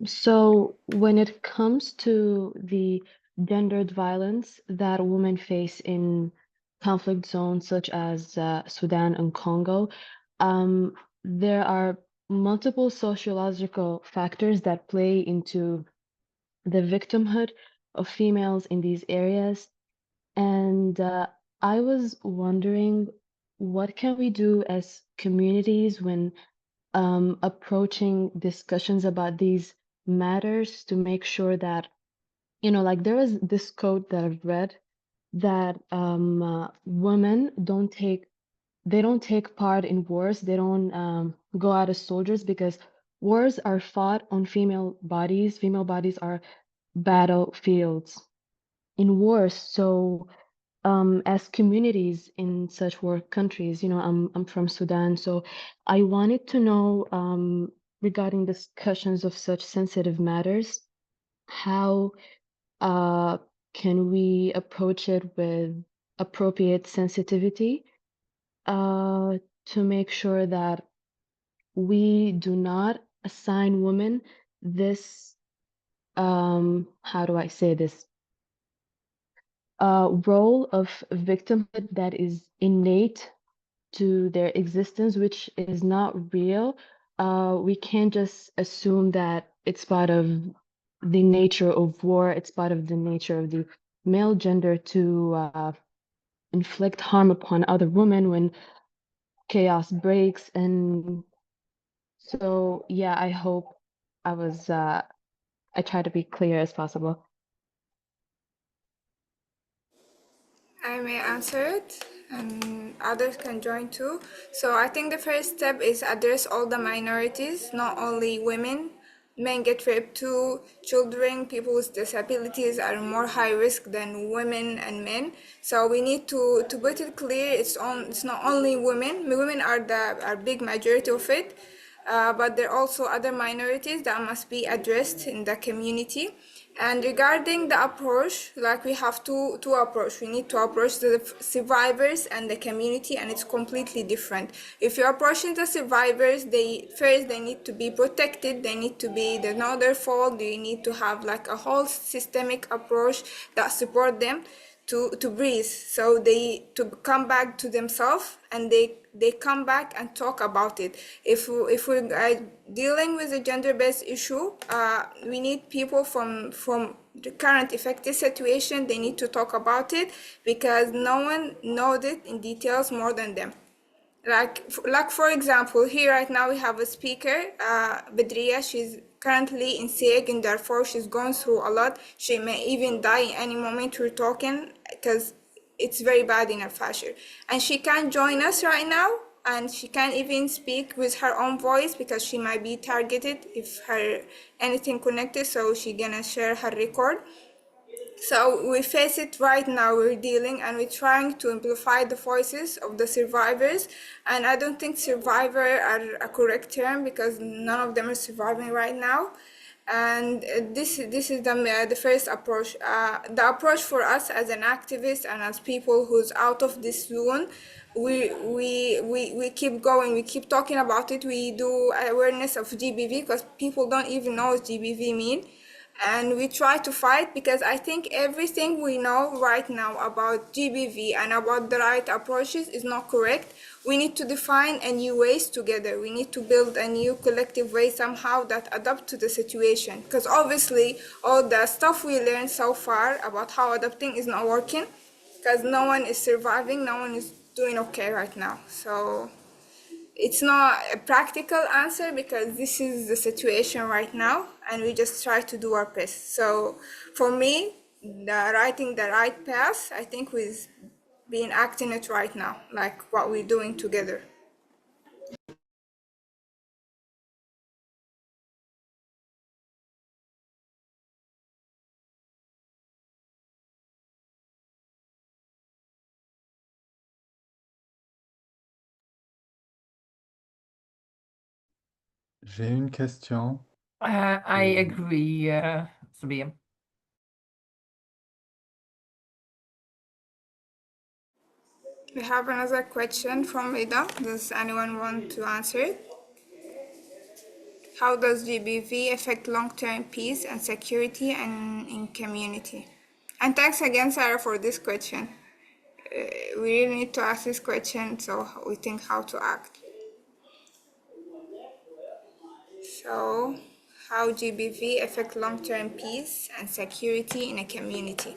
So when it comes to the gendered violence that women face in conflict zones such as Sudan and Congo, there are multiple sociological factors that play into the victimhood of females in these areas. And I was wondering, what can we do as communities when approaching discussions about these matters to make sure that, like there was this quote that I've read that women they don't take part in wars. They don't go out as soldiers because wars are fought on female bodies. Female bodies are battlefields in wars. So as communities in such war countries, I'm from Sudan, so I wanted to know regarding discussions of such sensitive matters, how can we approach it with appropriate sensitivity to make sure that we do not assign women this, how do I say this? Role of victimhood that is innate to their existence, which is not real. We can't just assume that it's part of the nature of war, it's part of the nature of the male gender to inflict harm upon other women when chaos breaks. And so, yeah, I hope I try to be clear as possible. I may answer it and others can join too. So I think the first step is address all the minorities, not only women. Men get raped too. Children, people with disabilities are more high risk than women and men. So we need to put it clear. It's not only women. Women are the big majority of it, but there are also other minorities that must be addressed in the community. And regarding the approach, like we have two approach. We need to approach the survivors and the community, and it's completely different. If you're approaching the survivors, they need to be protected. They need to be, they're not their fault. They need to have like a whole systemic approach that support them to breathe, so they to come back to themselves, and they come back and talk about it. If we're dealing with a gender-based issue, we need people from the current effective situation. They need to talk about it because no one knows it in details more than them. Like for example, here right now we have a speaker, Bedria. She's currently in Sieg in Darfur. She's going through a lot. She may even die in any moment we're talking because it's very bad in Al-Fashir. And she can't join us right now, and she can't even speak with her own voice because she might be targeted if her anything connected, so she's gonna share her record. So we face it right now, we're dealing, and we're trying to amplify the voices of the survivors. And I don't think survivor are a correct term because none of them are surviving right now. And this is the first approach. The approach for us as an activist and as people who's out of this zone, we keep going, we keep talking about it. We do awareness of GBV because people don't even know what GBV mean. And we try to fight because I think everything we know right now about GBV and about the right approaches is not correct. We need to define a new ways together. We need to build a new collective way somehow that adapt to the situation. Because obviously all the stuff we learned so far about how adapting is not working because no one is surviving, no one is doing okay right now. So it's not a practical answer because this is the situation right now and we just try to do our best. So for me, writing the right path, I think we've been acting it right now, like what we're doing together. J'ai une question. I agree, Sabine. We have another question from Ida. Does anyone want to answer it? How does GBV affect long-term peace and security and in community? And thanks again, Sarah, for this question. We really need to ask this question so we think how to act. So, how GBV affect long-term peace and security in a community?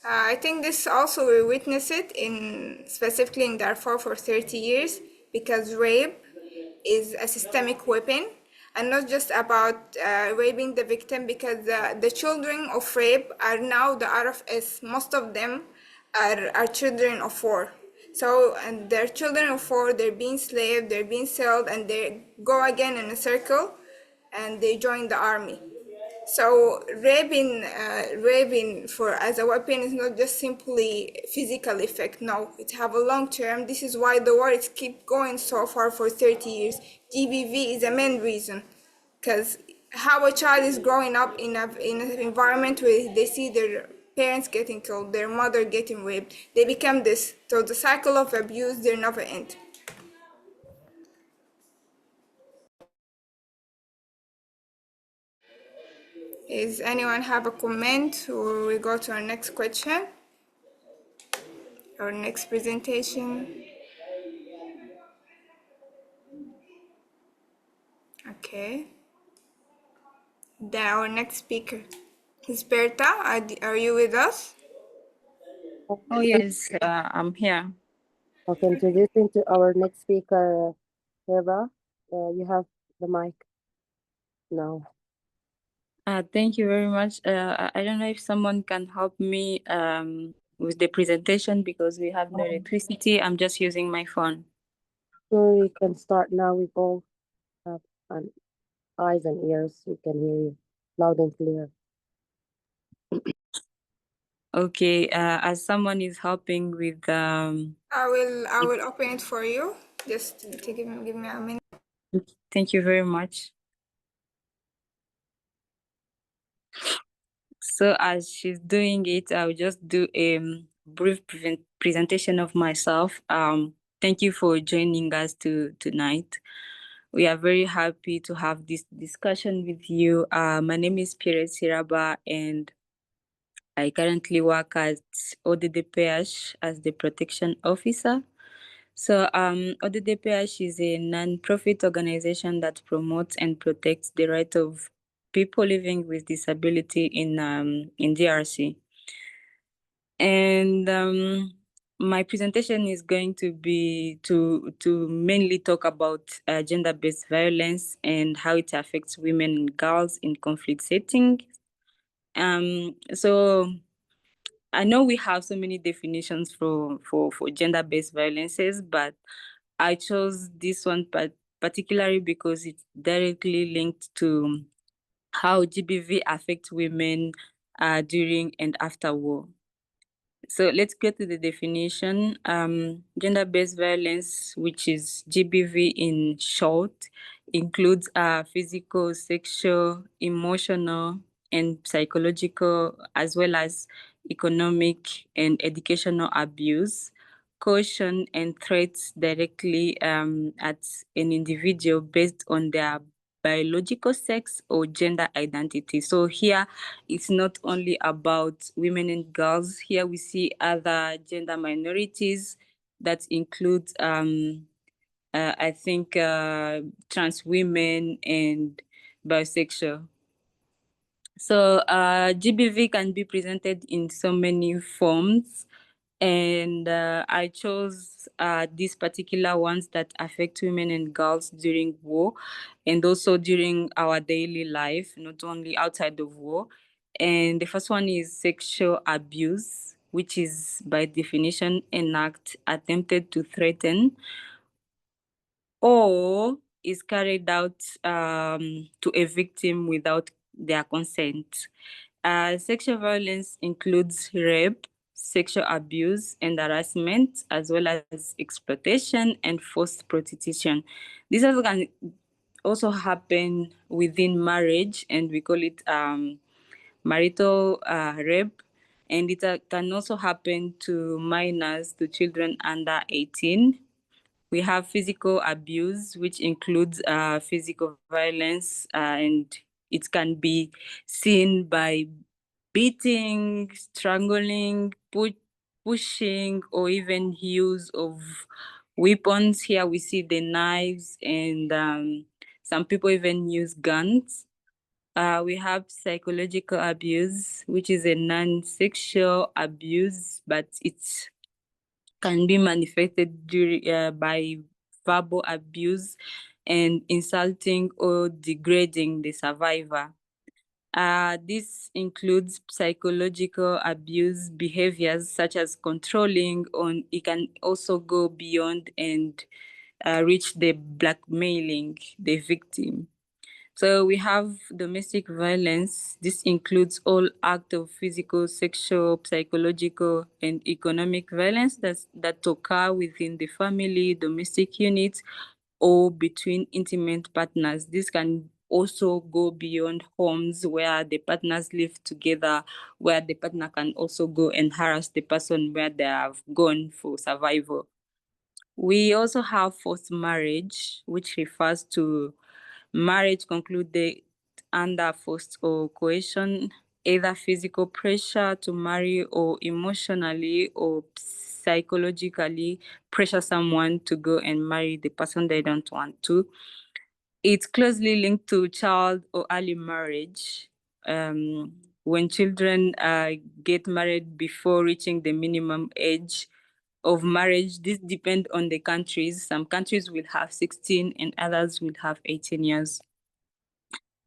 I think this also we witness it specifically in Darfur for 30 years because rape is a systemic weapon and not just about raping the victim because the children of rape are now the RFS. Most of them are children of war. So, and they're children of war, they're being slaved, they're being sold, and they go again in a circle and they join the army. So raping as a weapon is not just simply physical effect. No, it have a long term. This is why the war is keep going so far for 30 years. GBV is a main reason, because how a child is growing up in an environment where they see their parents getting killed, their mother getting raped, they become this. So the cycle of abuse, they never end. Does anyone have a comment or we go to our next question? Our next presentation. Okay. Our next speaker is Berta. Are you with us? Oh, yes, I'm here. Okay, introducing to our next speaker, Eva. You have the mic now. Thank you very much. I don't know if someone can help me with the presentation because we have no electricity. I'm just using my phone. So we can start now. We both have eyes and ears. We can hear you loud and clear. Okay, as someone is helping with I will open it for you. Just to give me a minute. Thank you very much. So as she's doing it, I'll just do a brief presentation of myself. Thank you for joining us tonight. We are very happy to have this discussion with you. My name is ProZ and I currently work at ODDPH as the protection officer. So ODDPH is a non-profit organization that promotes and protects the right of people living with disability in DRC. And my presentation is going to be to mainly talk about gender-based violence and how it affects women and girls in conflict settings. So I know we have so many definitions for gender-based violences, but I chose this one particularly because it's directly linked to how GBV affects women during and after war. So let's go to the definition. Gender-based violence, which is GBV in short, includes physical, sexual, emotional, and psychological, as well as economic and educational abuse, coercion, and threats directly at an individual based on their biological sex or gender identity. So here it's not only about women and girls. Here we see other gender minorities that include I think trans women and bisexual. So GBV can be presented in so many forms, and I chose these particular ones that affect women and girls during war and also during our daily life, not only outside of war. And the first one is sexual abuse, which is by definition an act attempted to threaten or is carried out to a victim without their consent. Sexual violence includes rape, sexual abuse and harassment, as well as exploitation and forced prostitution. This can also happen within marriage, and we call it marital rape. And it can also happen to minors, to children under 18. We have physical abuse, which includes physical violence, and it can be seen by beating, strangling, pushing, or even use of weapons. Here we see the knives, and some people even use guns. We have psychological abuse, which is a non-sexual abuse, but it's can be manifested by verbal abuse and insulting or degrading the survivor. This includes psychological abuse behaviors such as controlling, it can also go beyond and reach the blackmailing the victim. So we have domestic violence. This includes all acts of physical, sexual, psychological, and economic violence that occur within the family, domestic units, or between intimate partners. This can also go beyond homes where the partners live together, where the partner can also go and harass the person where they have gone for survival. We also have forced marriage, which refers to marriage concluded under forced or coercion, either physical pressure to marry or emotionally or psychologically pressure someone to go and marry the person they don't want to. It's closely linked to child or early marriage. When children get married before reaching the minimum age of marriage, this depends on the countries. Some countries will have 16 and others will have 18 years.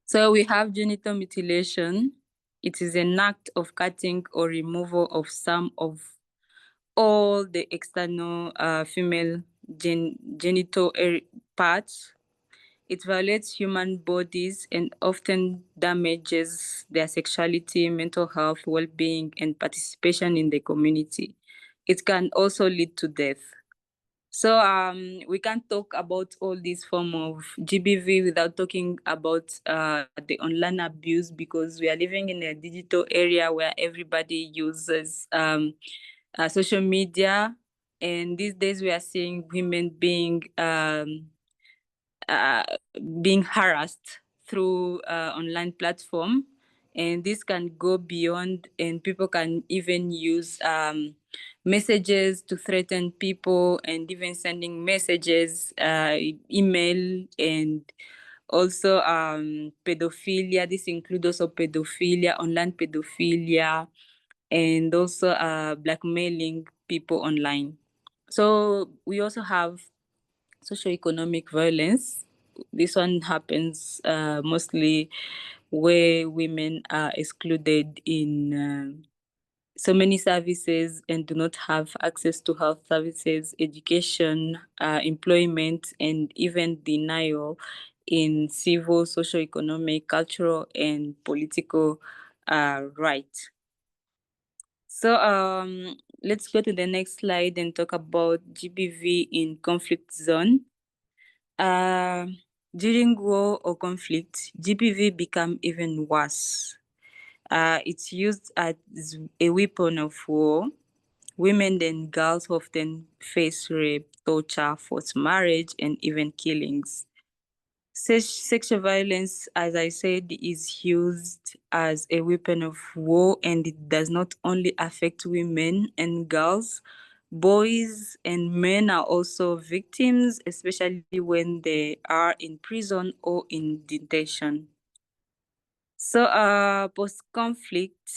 So we have genital mutilation. It is an act of cutting or removal of some of all the external female genital parts. It violates human bodies and often damages their sexuality, mental health, well-being, and participation in the community. It can also lead to death. So we can't talk about all these form of GBV without talking about the online abuse, because we are living in a digital area where everybody uses social media. And these days we are seeing women being harassed through online platform, and this can go beyond, and people can even use messages to threaten people, and even sending messages, email, and also pedophilia. This includes also pedophilia, online pedophilia, and also blackmailing people online. So we also have socioeconomic violence. This one happens mostly where women are excluded in so many services and do not have access to health services, education, employment, and even denial in civil, socio-economic, cultural, and political rights. So let's go to the next slide and talk about GBV in conflict zone. During war or conflict, GBV become even worse. It's used as a weapon of war. Women and girls often face rape, torture, forced marriage, and even killings. Sexual violence, as I said, is used as a weapon of war, and it does not only affect women and girls. Boys and men are also victims, especially when they are in prison or in detention. So post-conflict,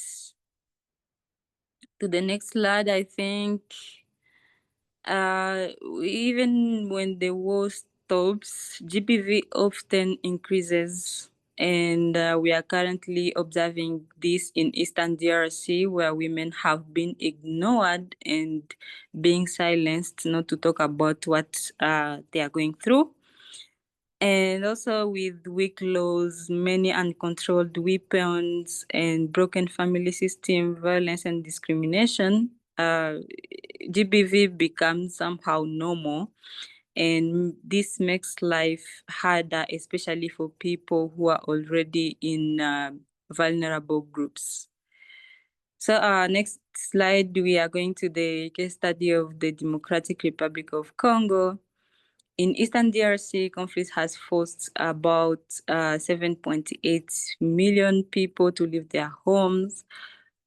to the next slide, I think. Even when the war stops, GBV often increases, and we are currently observing this in Eastern DRC, where women have been ignored and being silenced, not to talk about what they are going through. And also with weak laws, many uncontrolled weapons, and broken family system, violence and discrimination, GBV becomes somehow normal. And this makes life harder, especially for people who are already in vulnerable groups. So next slide, we are going to the case study of the Democratic Republic of Congo. In Eastern DRC, conflict has forced about 7.8 million people to leave their homes,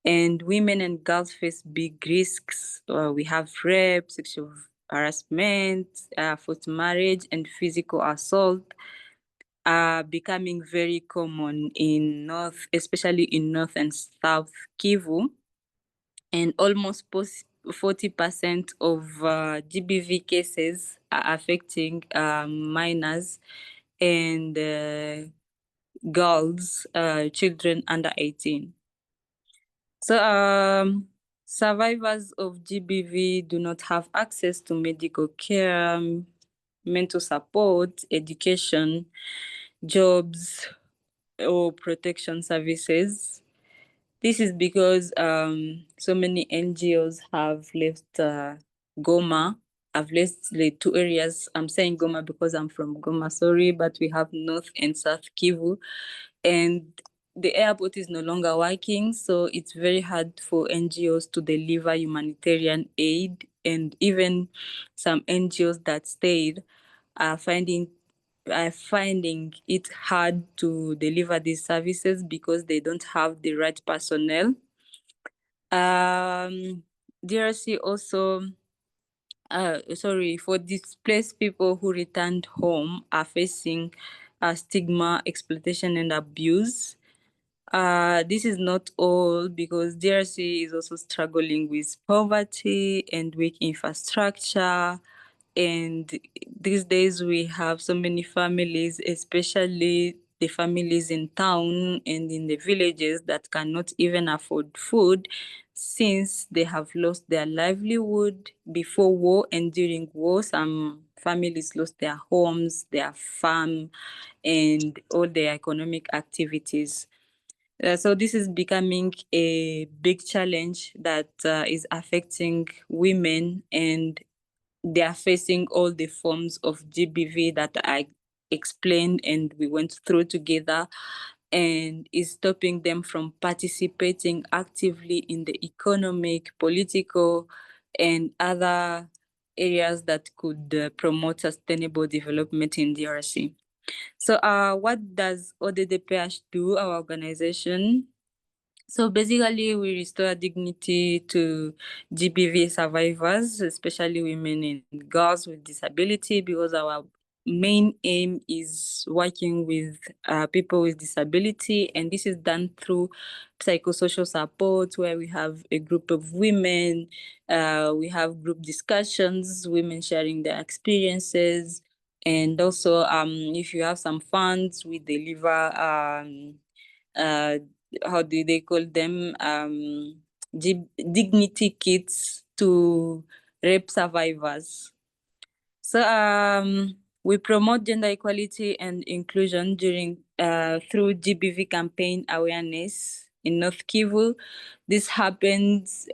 and women and girls face big risks. We have rape, sexual harassment, forced marriage, and physical assault are becoming very common in North, especially in North and South Kivu, and almost 40% of GBV cases are affecting minors and girls, children under 18. So survivors of GBV do not have access to medical care, mental support, education, jobs, or protection services. This is because so many NGOs have left Goma. I've left the two areas. I'm saying Goma because I'm from Goma, sorry, but we have North and South Kivu. And the airport is no longer working, so it's very hard for NGOs to deliver humanitarian aid. And even some NGOs that stayed are finding it hard to deliver these services because they don't have the right personnel. DRC also, for displaced people who returned home are facing stigma, exploitation, and abuse. This is not all, because DRC is also struggling with poverty and weak infrastructure. And these days we have so many families, especially the families in town and in the villages, that cannot even afford food since they have lost their livelihood before war and during war. Some families lost their homes, their farm, and all their economic activities. So this is becoming a big challenge that is affecting women, and they are facing all the forms of GBV that I explained and we went through together, and is stopping them from participating actively in the economic, political, and other areas that could promote sustainable development in DRC. So what does ODDPH do, our organization? So basically, we restore dignity to GBV survivors, especially women and girls with disability, because our main aim is working with people with disability, and this is done through psychosocial support, where we have a group of women, we have group discussions, women sharing their experiences, and also if you have some funds, we deliver how do they call them, dignity kits to rape survivors. So We promote gender equality and inclusion through GBV campaign awareness in North Kivu. This happens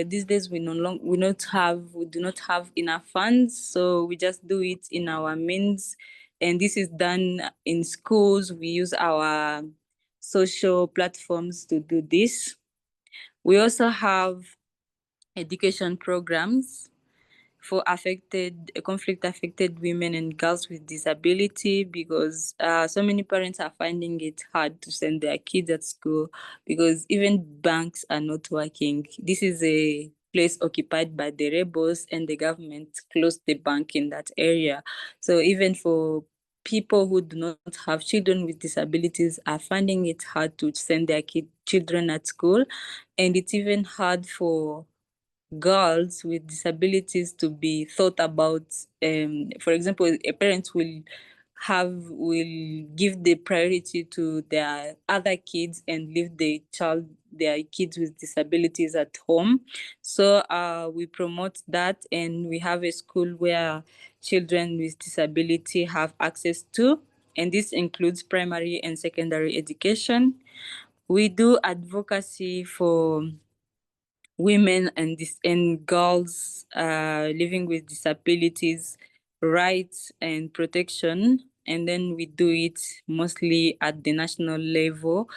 these days. We do not have enough funds, so we just do it in our means, and this is done in schools. We use our social platforms to do this. We also have education programs for conflict-affected women and girls with disability, because so many parents are finding it hard to send their kids at school because even banks are not working. This is a place occupied by the rebels, and the government closed the bank in that area. So even for people who do not have children with disabilities are finding it hard to send their children at school, and it's even hard for girls with disabilities to be thought about. For example, a parent will give the priority to their other kids and leave their kids with disabilities at home. So we promote that, and we have a school where children with disability have access to, and this includes primary and secondary education. We do advocacy for women and girls living with disabilities rights and protection, and then we do it mostly at the national level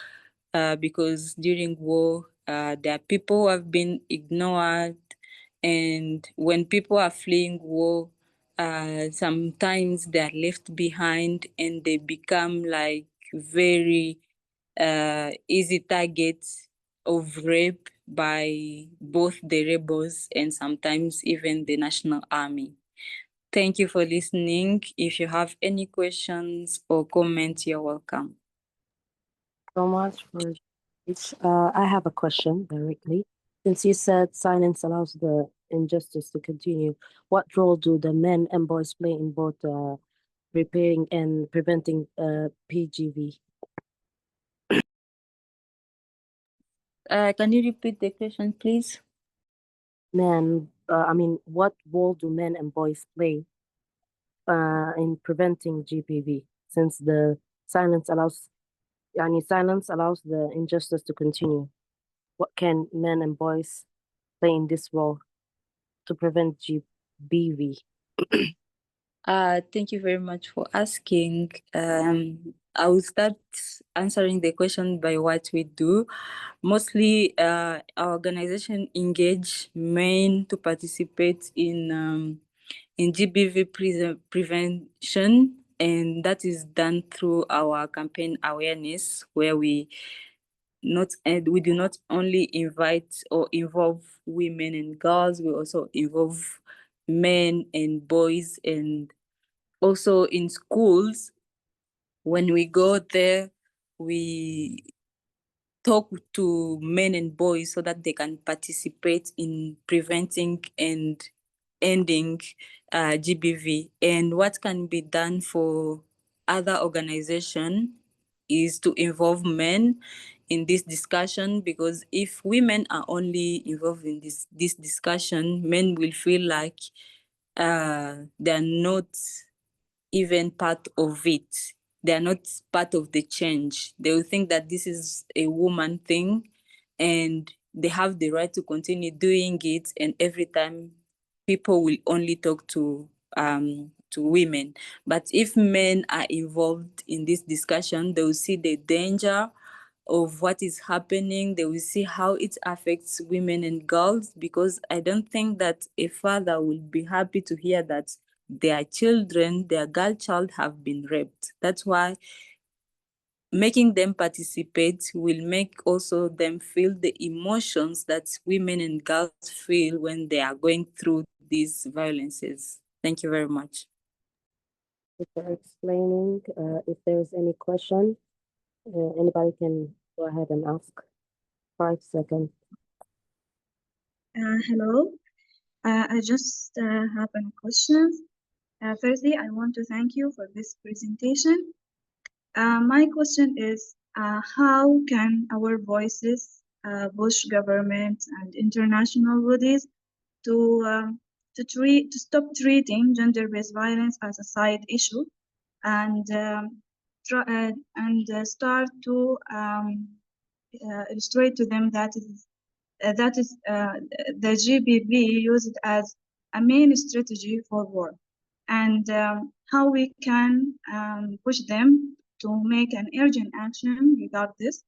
because during war there are people who have been ignored, and when people are fleeing war sometimes they are left behind and they become like very easy targets of rape by both the rebels and sometimes even the National Army. Thank you for listening. If you have any questions or comments, you're welcome. So much for each. I have a question directly. Since you said silence allows the injustice to continue, what role do the men and boys play in both repairing and preventing PGV? Can you repeat the question, please? What role do men and boys play in preventing GBV? Since the silence allows the injustice to continue, what can men and boys play in this role to prevent GBV? Thank you very much for asking. I will start answering the question by what we do. Mostly, our organization engage men to participate in GBV prevention, and that is done through our campaign awareness, where we do not only invite or involve women and girls, we also involve men and boys, and also in schools. When we go there, we talk to men and boys so that they can participate in preventing and ending GBV. And what can be done for other organizations is to involve men in this discussion, because if women are only involved in this discussion, men will feel like they're not even part of it. They're not part of the change. They will think that this is a woman thing and they have the right to continue doing it, and every time people will only talk to women. But if men are involved in this discussion, they will see the danger of what is happening. They will see how it affects women and girls, because I don't think that a father will be happy to hear that their children, their girl child, have been raped. That's why making them participate will make also them feel the emotions that women and girls feel when they are going through these violences. Thank you very much. For explaining. If there's any question, anybody can go ahead and ask. 5 seconds. Hello. I just have a question. Firstly, I want to thank you for this presentation. My question is, how can our voices push government and international bodies to to stop treating gender-based violence as a side issue and start to illustrate to them that the GBV used as a main strategy for war, and how we can push them to make an urgent action regarding this.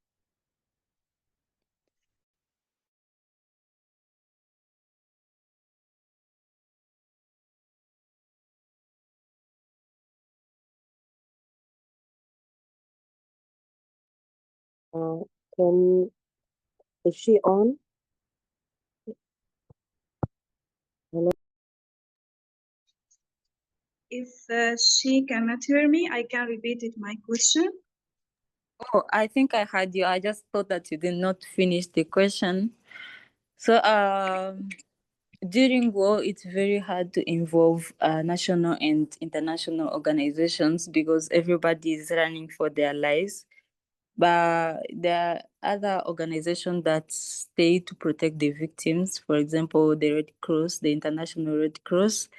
Is she on? Hello? If she cannot hear me, I can repeat it, my question. Oh, I think I heard you. I just thought that you did not finish the question. So, during war, it's very hard to involve national and international organizations because everybody is running for their lives. But there are other organizations that stay to protect the victims. For example, the Red Cross, the International Red Cross,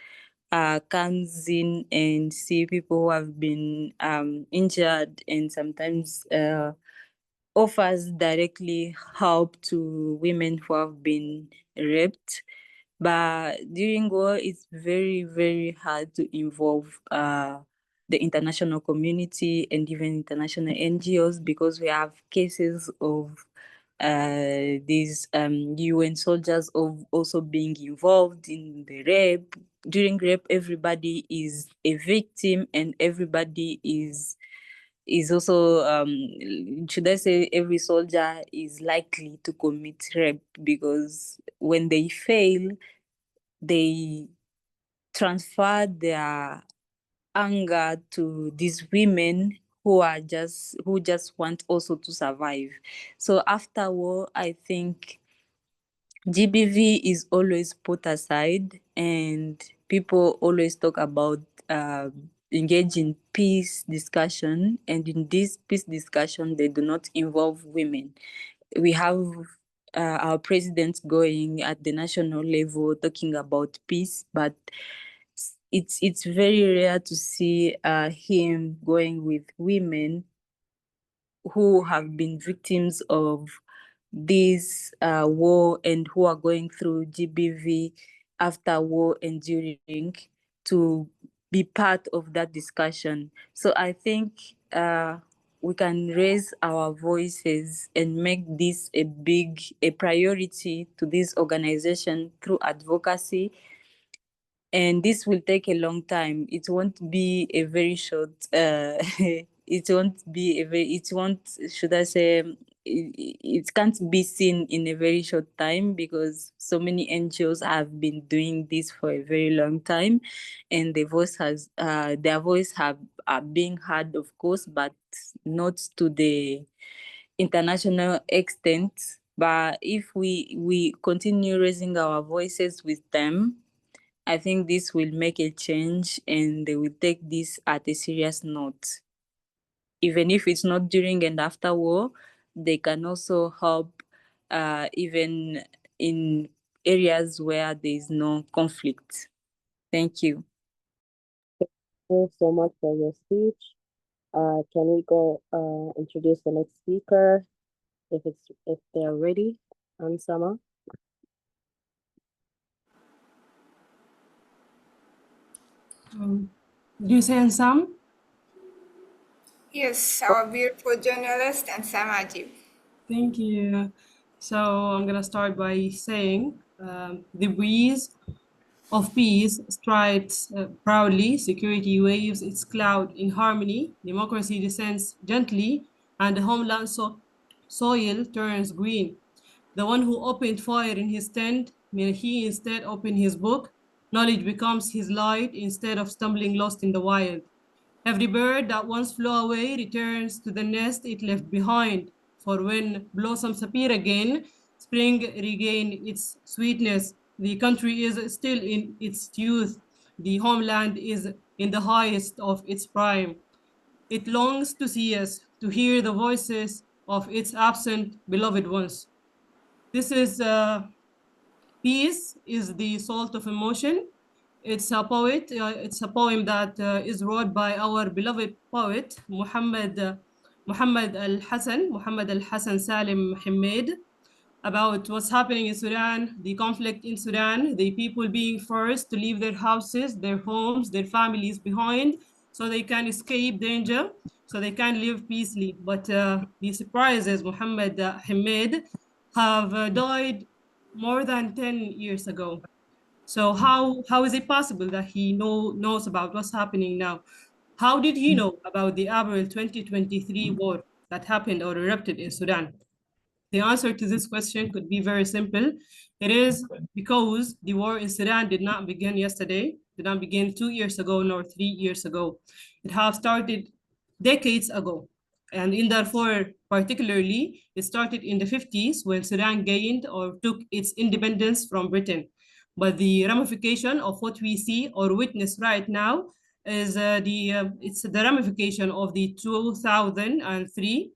comes in and see people who have been injured and sometimes offers directly help to women who have been raped. But during war, it's very, very hard to involve the international community and even international NGOs because we have cases of these UN soldiers of also being involved in the rape. During rape, everybody is a victim and everybody is also should I say every soldier is likely to commit rape because when they fail, they transfer their anger to these women who just want also to survive. So after war, I think GBV is always put aside and people always talk about engage in peace discussion, and in this peace discussion they do not involve women. We have our president going at the national level talking about peace, but it's very rare to see him going with women who have been victims of this war and who are going through GBV after war and during to be part of that discussion. So I think we can raise our voices and make this a priority to this organization through advocacy. And this will take a long time. It won't be a very short should I say, it can't be seen in a very short time because so many NGOs have been doing this for a very long time, and their voice are being heard, of course, but not to the international extent. But if we continue raising our voices with them, I think this will make a change and they will take this at a serious note. Even if it's not during and after war, they can also help even in areas where there is no conflict. Thank you. Thank you so much for your speech. Can we go introduce the next speaker if they're ready? Ansama. Did you say Ansam? Yes, our beautiful journalist and Samajib. Thank you. So I'm gonna start by saying the breeze of peace strides proudly, security waves its cloud in harmony, democracy descends gently, and the homeland soil turns green. The one who opened fire in his tent, may he instead open his book. Knowledge becomes his light instead of stumbling lost in the wild. Every bird that once flew away returns to the nest it left behind. For when blossoms appear again, spring regain its sweetness. The country is still in its youth. The homeland is in the highest of its prime. It longs to see us, to hear the voices of its absent beloved ones. This is peace is the salt of emotion. it's a poet. It's a poem that is wrote by our beloved poet Muhammad Al-Hassan Salim Hamid, about what's happening in Sudan, the conflict in Sudan, the people being forced to leave their houses, their homes, their families behind, so they can escape danger, so they can live peacefully. But the surprises, Muhammad Hamid have died more than 10 years ago. So how is it possible that he knows about what's happening now? How did he know about the April 2023 war that happened or erupted in Sudan? The answer to this question could be very simple. It is because the war in Sudan did not begin yesterday, did not begin 2 years ago, nor 3 years ago. It has started decades ago. And in Darfur particularly, it started in the 50s when Sudan gained or took its independence from Britain. But the ramification of what we see or witness right now is it's the ramification of the 2003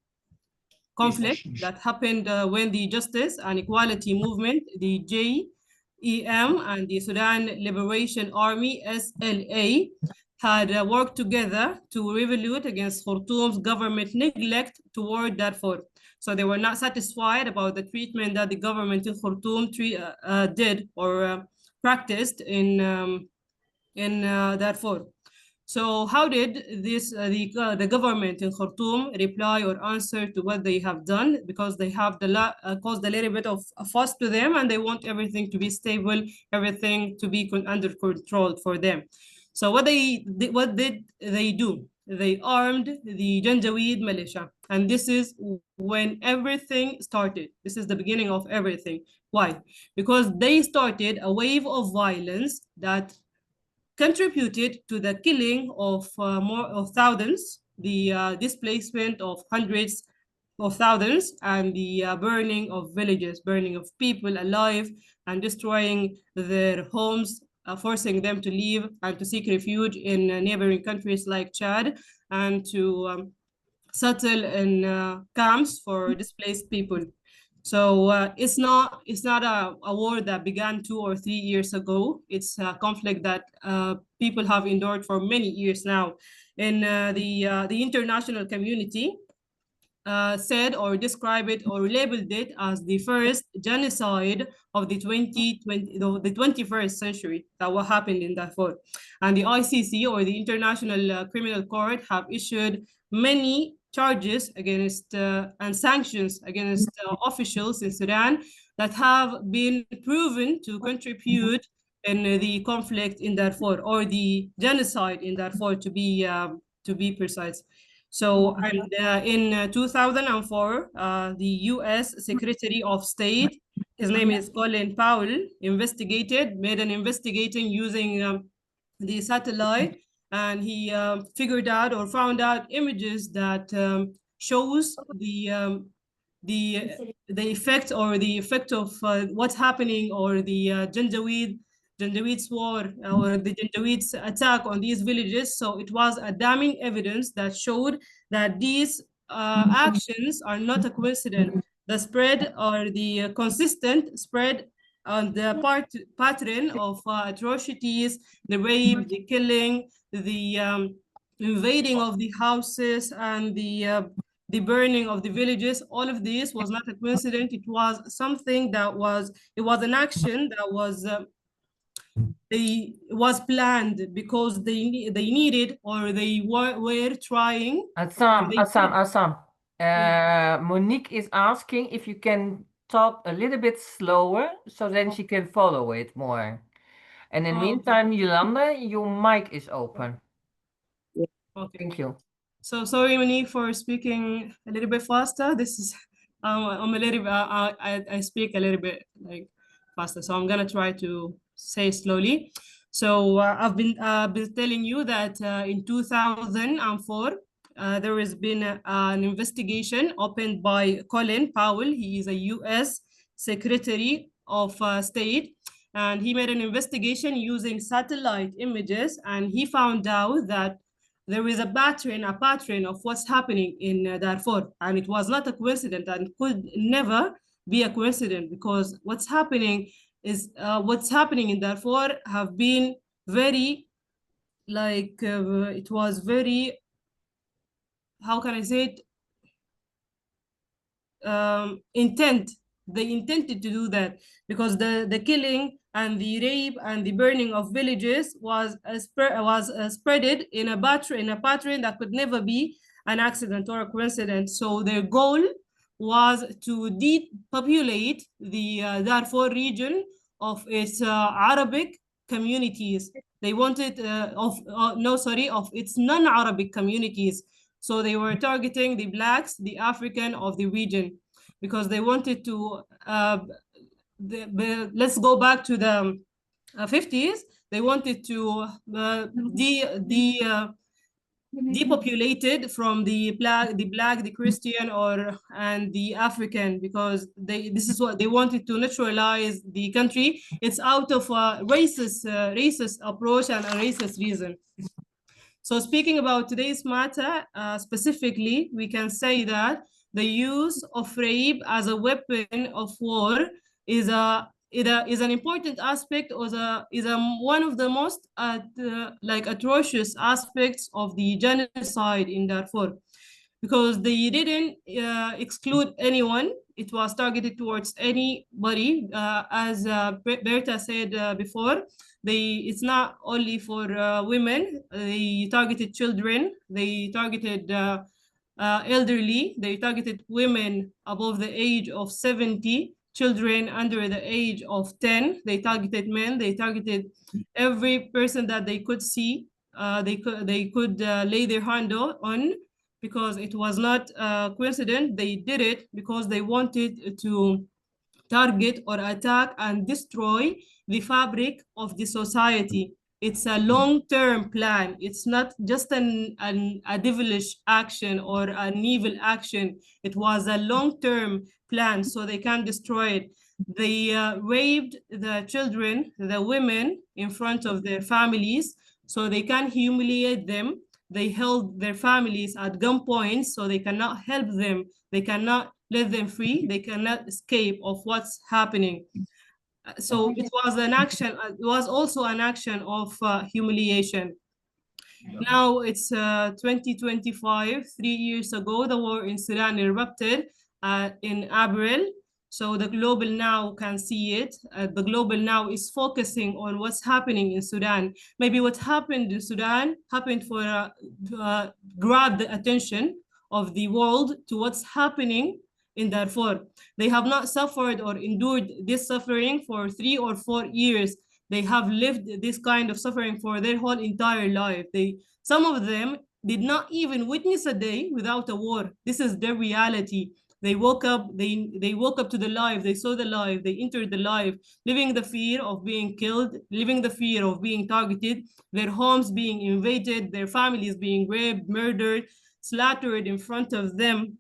conflict that happened when the Justice and Equality Movement, the JEM, and the Sudan Liberation Army, SLA, had worked together to revolute against Khartoum's government neglect toward Darfur. So they were not satisfied about the treatment that the government in Khartoum did or practiced in Darfur. So how did the government in Khartoum reply or answer to what they have done? Because they have caused a little bit of a fuss to them, and they want everything to be stable, everything to be under control for them. So what did they do? They armed the Janjaweed militia, and this is when everything started. This is the beginning of everything. Why? Because they started a wave of violence that contributed to the killing of thousands, the displacement of hundreds of thousands, and the burning of villages, burning of people alive, and destroying their homes, forcing them to leave and to seek refuge in neighboring countries like Chad, and to settle in camps for displaced people. So it's not a war that began 2 or 3 years ago. It's a conflict that people have endured for many years now. And the international community said or described it or labeled it as the first genocide of the 21st century that what happened in Darfur. And the ICC, or the International Criminal Court, have issued many charges against and sanctions against officials in Sudan that have been proven to contribute in the conflict in Darfur, or the genocide in Darfur, to be precise. So, and in 2004, the U.S. Secretary of State, his name is Colin Powell, made an investigation using the satellite, and he figured out or found out images that shows the effect of what's happening, or the Janjaweed's war, or the Janjaweed's attack on these villages. So it was a damning evidence that showed that these actions are not a coincidence. The spread, or the consistent spread on the pattern of atrocities, the rape, the killing, the invading of the houses, and the burning of the villages. All of this was not a coincidence. It was something that was an action that was planned, because they needed, or they were trying. Assam. Monique is asking if you can talk a little bit slower, so then she can follow it more. And in the meantime, Yolanda, your mic is open. Okay. Thank you. So sorry, Monique, for speaking a little bit faster. This is I'm a little bit I speak a little bit like faster, so I'm gonna try to say slowly. So I've been telling you that in 2004 there has been an investigation opened by Colin Powell. He is a U.S. Secretary of State, and he made an investigation using satellite images, and he found out that there is a pattern of what's happening in Darfur, and it was not a coincidence, and could never be a coincidence, because what's happening in Darfur have been very, like, it was very, how can I say it, intent. They intended to do that because the killing and the rape and the burning of villages was spreaded in a pattern that could never be an accident or a coincidence. So their goal was to depopulate the Darfur region of its Arabic communities. They wanted of its non-Arabic communities. So they were targeting the blacks, the African of the region, because they wanted to, let's go back to the 50s. They wanted to depopulated from the black, the Christian, and the African, because this is what they wanted to naturalize the country. It's out of a racist approach and a racist reason. So speaking about today's matter, specifically, we can say that the use of rape as a weapon of war is an important aspect, or is one of the most atrocious aspects of the genocide in Darfur, because they didn't exclude anyone. It was targeted towards anybody, as Berta said before. It's not only for women. They targeted children. They targeted elderly. They targeted women above the age of 70, children under the age of 10. They targeted men. They targeted every person that they could see. They could lay their hand on, because it was not coincident. They did it because they wanted to target or attack and destroy the fabric of the society. It's a long-term plan. It's not just a devilish action or an evil action. It was a long-term plan, so they can destroy it. They raped the children, the women, in front of their families, so they can humiliate them. They held their families at gunpoint, so they cannot help them. They cannot let them free. They cannot escape of what's happening. So it was an action. It was also an action of humiliation. Now it's 2025. 3 years ago, the war in Sudan erupted in April. So the global now can see it. The global now is focusing on what's happening in Sudan. Maybe what happened in Sudan happened for grab the attention of the world to what's happening in Darfur. They have not suffered or endured this suffering for 3 or 4 years. They have lived this kind of suffering for their whole entire life. Some of them did not even witness a day without a war. This is their reality. They woke up, they woke up to the life, they saw the life, they entered the life, living the fear of being killed, living the fear of being targeted, their homes being invaded, their families being raped, murdered, slaughtered in front of them.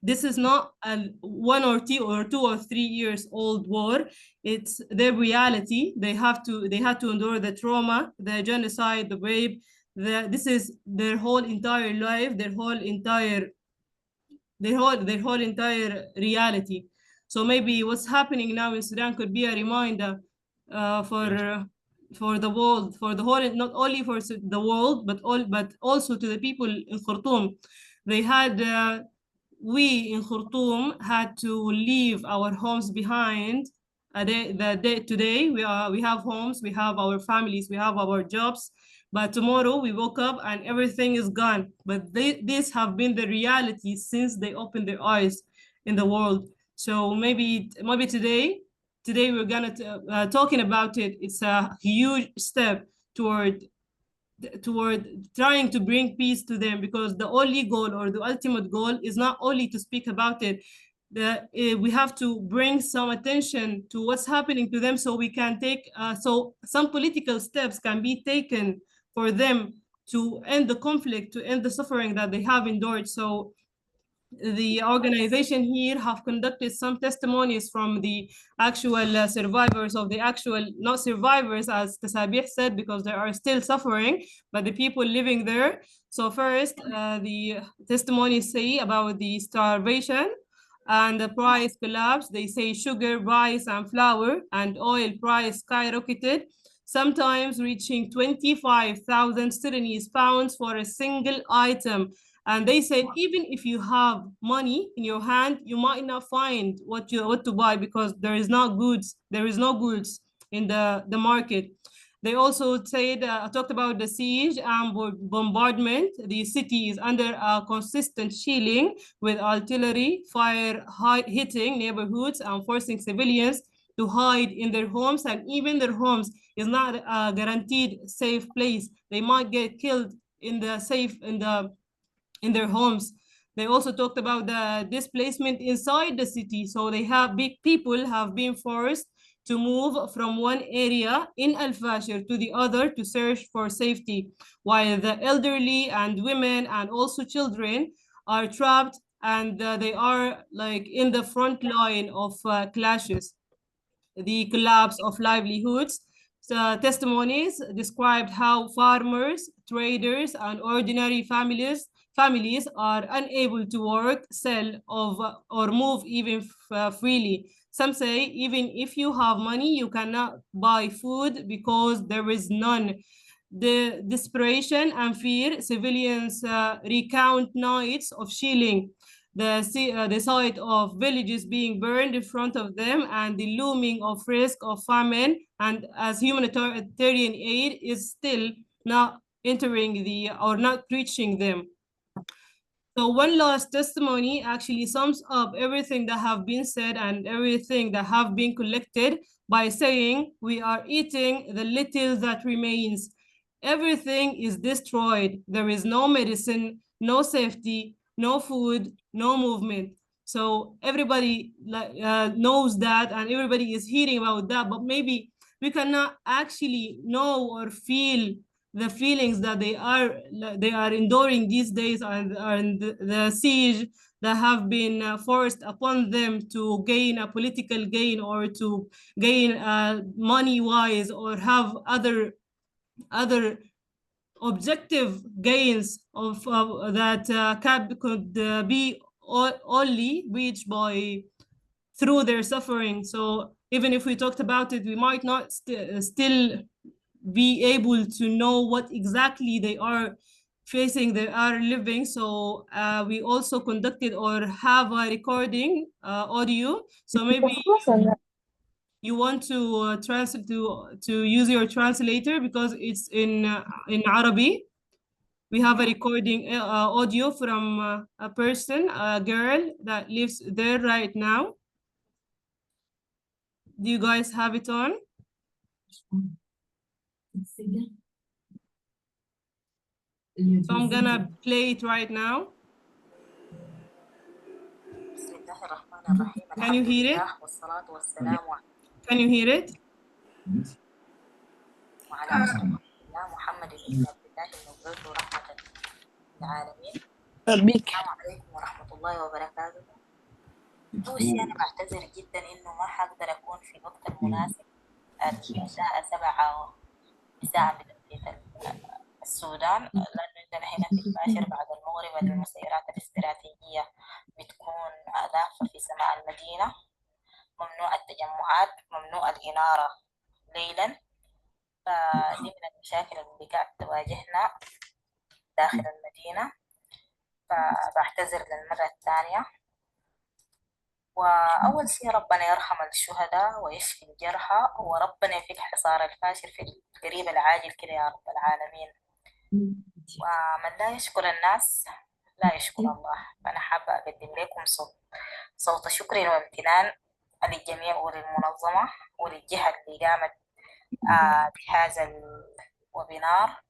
This is not a 1 or 2 or 3 years old war. It's their reality. They had to endure the trauma, the genocide, the rape. This is their whole entire life, their whole entire reality. So maybe what's happening now in Sudan could be a reminder for the world, for the whole, not only for the world, but also to the people in Khartoum. They had we in Khartoum had to leave our homes behind. Today we have homes, we have our families, we have our jobs, but tomorrow we woke up and everything is gone. But these have been the reality since they opened their eyes in the world. So maybe today we're gonna talking about it. It's a huge step toward trying to bring peace to them, because the only goal or the ultimate goal is not only to speak about it. We have to bring some attention to what's happening to them, so we can take so some political steps can be taken for them to end the conflict, to end the suffering that they have endured. So the organization here have conducted some testimonies from the actual survivors of the actual, not survivors as Tasabih said, because they are still suffering, but the people living there. So first, the testimonies say about the starvation and the price collapse. They say sugar, rice, and flour and oil price skyrocketed. sometimes reaching 25,000 Sudanese pounds for a single item. And they said, even if you have money in your hand, you might not find what to buy because there is no goods in the market. They also said, talked about the siege and bombardment. The city is under a consistent shelling with artillery fire hitting neighborhoods and forcing civilians to hide in their homes, and even their homes is not a guaranteed safe place. They might get killed in their homes. They also talked about the displacement inside the city. So people have been forced to move from one area in Al Fashir to the other to search for safety, while the elderly and women and also children are trapped, and they are like in the front line of clashes. The collapse of livelihoods. Testimonies described how farmers, traders, and ordinary families are unable to work, sell, or move even freely. Some say even if you have money, you cannot buy food because there is none. The desperation and fear, civilians recount nights of shelling, the sight of villages being burned in front of them, and the looming of risk of famine, and as humanitarian aid is still not not reaching them. So one last testimony actually sums up everything that have been said and everything that have been collected by saying, we are eating the little that remains. Everything is destroyed. There is no medicine, no safety, no food, no movement. So everybody knows that, and everybody is hearing about that, but maybe we cannot actually know or feel the feelings that they are enduring these days, and the siege that have been forced upon them to gain a political gain, or to gain money wise, or have other objective gains of that could be only reached by through their suffering. So even if we talked about it, we might not still be able to know what exactly they are facing, they are living. So we also conducted or have a recording audio. So maybe you want to translate to use your translator because it's in Arabic. We have a recording audio from a person, a girl that lives there right now. Do you guys have it on? So I'm gonna play it right now. Can you hear it? Can you hear it? السلام عليكم ورحمة الله وبركاته. أول شيء أنا بعتذر جدا إنه ما حقدر أكون في الوقت المناسب. الساعة 7 ساعة بتوقيت السودان، لأنه عندنا هنا في الفاشر بعد المغرب المسيرات الاستراتيجية بتكون لافة في سماء المدينة، ممنوع التجمعات، ممنوع الإنارة ليلا. فدي من المشاكل اللي قاعد تواجهنا داخل المدينة، فبعتذر للمرة الثانية. وأول شيء ربنا يرحم الشهداء ويشفي الجرحى، وربنا يفك حصار الفاشر في القريب العاجل كده يا رب العالمين. ومن لا يشكر الناس لا يشكر الله. فأنا حابة أقدم لكم صوت شكر وامتنان للجميع وللمنظمة وللجهة اللي قامت بهذا الويبينار،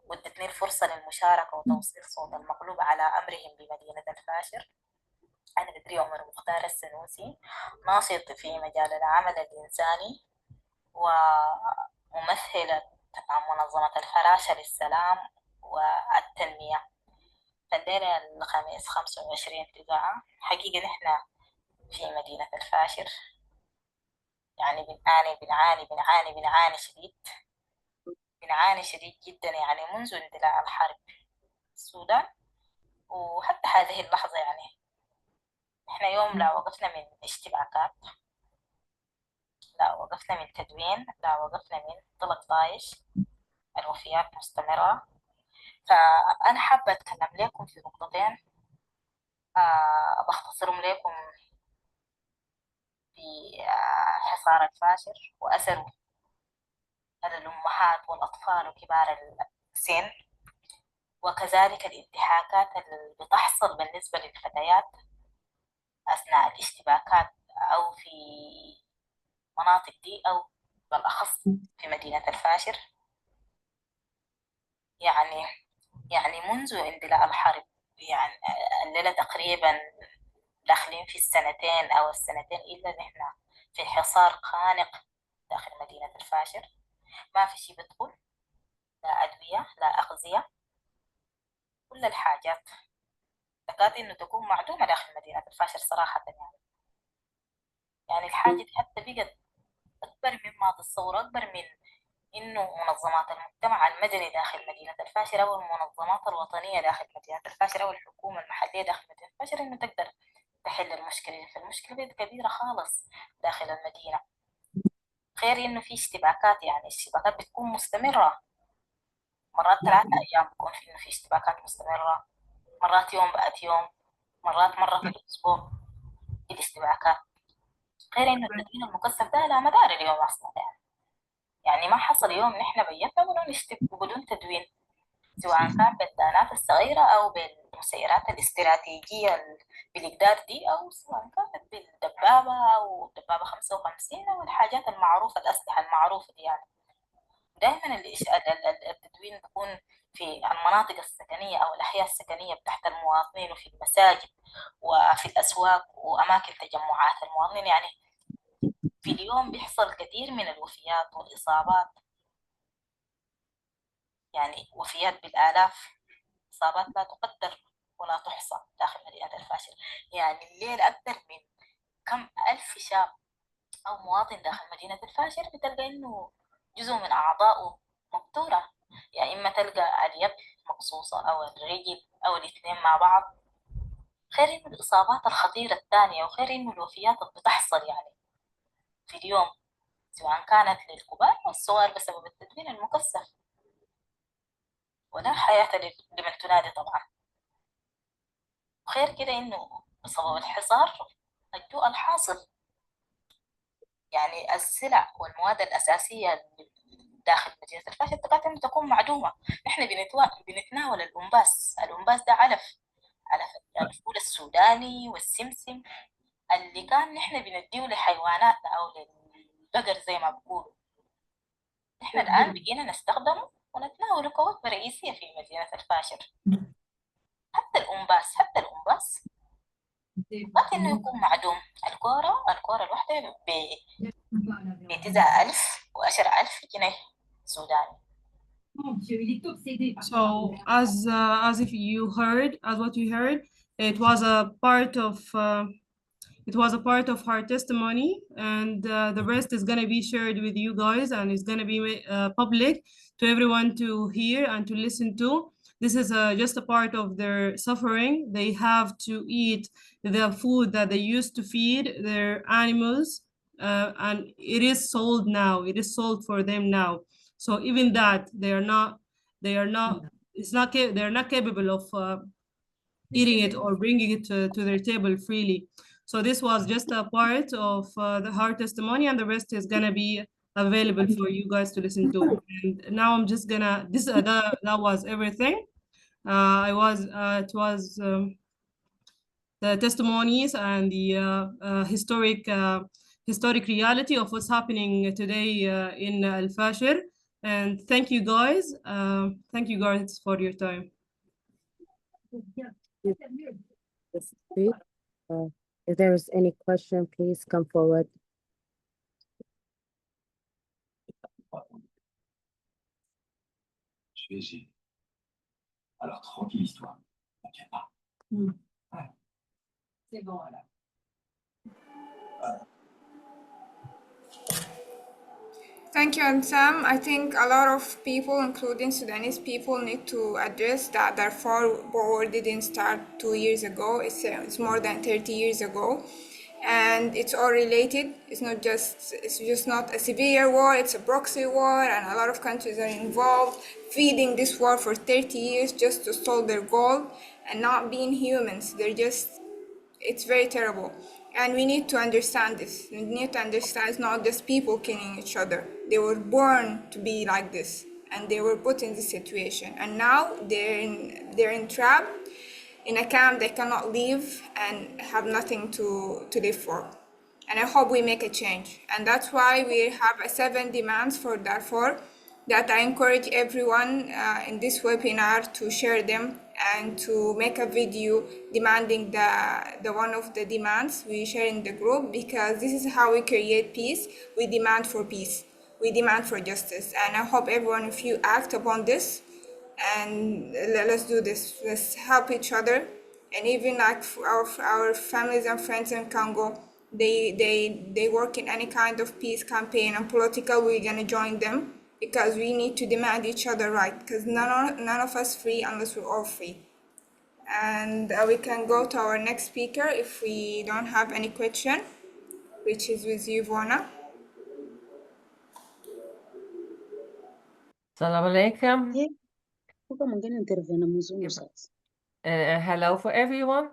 وادتني الفرصة للمشاركة وتوصيل صوت المقلوب على أمرهم بمدينة الفاشر. أنا بدري عمر مختار السنوسي، ناشط في مجال العمل الإنساني وممثلة منظمة الفراشة للسلام والتنمية. فالليلة الخميس 25/9 حقيقة نحن في مدينة الفاشر يعني بنعاني شديد جدا، يعني منذ اندلاع الحرب في السودان وحتى هذه اللحظة. يعني احنا يوم لا وقفنا من اشتباكات لا وقفنا من تدوين، لا وقفنا من طلق طايش، الوفيات مستمرة. فأنا حابة أتكلم لكم في نقطتين بختصرهم لكم في حصار الفاشر وأثره على الأمهات والأطفال وكبار السن، وكذلك الانتهاكات اللي بتحصل بالنسبة للفتيات أثناء الاشتباكات أو في مناطق دي، أو بالأخص في مدينة الفاشر. يعني منذ اندلاع الحرب، يعني الليلة تقريبا داخلين في السنتين أو السنتين إلا نحن في حصار خانق داخل مدينة الفاشر. ما في شيء بدخل، لا أدوية لا أغذية، كل الحاجات تكاد إنه تكون معدومة داخل مدينة الفاشر صراحة. يعني الحاجة دي حتى بقت أكبر مما تتصور، أكبر من إنه منظمات المجتمع المدني داخل مدينة الفاشر أو المنظمات الوطنية داخل مدينة الفاشر أو الحكومة المحلية داخل مدينة الفاشر إنه تقدر تحل المشكلة. فالمشكلة دي كبيرة خالص داخل المدينة، غير إنه في اشتباكات. يعني الاشتباكات بتكون مستمرة، مرات 3 أيام بيكون في إنه في اشتباكات مستمرة، مرات يوم بعد يوم، مرات مرة في الأسبوع في اشتباكات. غير إنه التدوين المكثف ده على مدار اليوم أصلا. يعني ما حصل يوم نحن بيتنا بدون بدون تدوين، سواء كان بالدانات الصغيرة أو بالمسيرات الاستراتيجية بالإقدار دي، أو سواء كانت بالدبابة أو دبابة 55 أو الحاجات المعروفة، الأسلحة المعروفة دي. يعني دائما التدوين بيكون في المناطق السكنية أو الأحياء السكنية تحت المواطنين، وفي المساجد وفي الأسواق وأماكن تجمعات المواطنين. يعني في اليوم بيحصل كثير من الوفيات والإصابات، يعني وفيات بالآلاف، إصابات لا تقدر ولا تحصى داخل مدينة الفاشر. يعني الليل أكثر من كم ألف شاب أو مواطن داخل مدينة الفاشر بتلقى إنه جزء من أعضائه مقطورة، يعني إما تلقى اليد مقصوصة أو الرجل أو الاثنين مع بعض، غير إنه الإصابات الخطيرة الثانية، وغير إنه الوفيات اللي بتحصل يعني في اليوم، سواء كانت للكبار أو الصغار بسبب التدوين المكثف. ولا حياة لمن تنادي طبعا. وغير كده إنه بسبب الحصار الجوع الحاصل، يعني السلع والمواد الأساسية داخل مدينة الفاشر تكاد تكون معدومة. نحن بنتناول الأنباس ده علف الفول السوداني والسمسم اللي كان نحن بنديه لحيواناتنا أو للبقر زي ما بقولوا. نحن الآن بقينا نستخدمه ونتناوله كوجبة رئيسية في مدينة الفاشر. حتى الأنباس لكن إنه يكون معدوم. الكورة الواحدة ب9,000 و10,000 جنيه سوداني. So as if you heard, as what you heard, it was a part of her testimony, and the rest is gonna be shared with you guys, and it's gonna be public to everyone to hear and to listen to. This is just a part of their suffering. They have to eat the food that they used to feed their animals, and it is sold now. It is sold for them now. So even that, they're not capable of eating it or bringing it to their table freely. So this was just a part of her testimony, and the rest is gonna be available for you guys to listen to. And now I'm just gonna that was everything. It was the testimonies and the historic reality of what's happening today in Al Fashir. And thank you guys. Thank you guys for your time. If there is any question, please come forward. Je vais gérer. Alors, tranquillise-toi. T'inquiète pas. Ouais. C'est bon, alors. Thank you, Ansam. I think a lot of people, including Sudanese people, need to address that Darfur war didn't start 2 years ago. It's more than 30 years ago. and it's all related. It's just not a severe war, it's a proxy war, and a lot of countries are involved, feeding this war for 30 years just to solve their goal, and not being humans. It's very terrible. And we need to understand this. We need to understand it's not just people killing each other. They were born to be like this, and they were put in this situation. And now they're entrapped in a camp. They cannot leave and have nothing to live for. And I hope we make a change. And that's why we have 7 demands for Darfur that I encourage everyone in this webinar to share them and to make a video demanding the one of the demands we share in the group, because this is how we create peace. We demand for peace. We demand for justice. And I hope everyone of you act upon this, and let's do this. Let's help each other. And even like our families and friends in Congo, they work in any kind of peace campaign and political, we're gonna join them, because we need to demand each other right, because none of us free unless we're all free. And we can go to our next speaker if we don't have any question, which is with you, Bono. Assalamu alaikum. Yeah. Huko mwingine intervene mzungu sasa. Hello for everyone.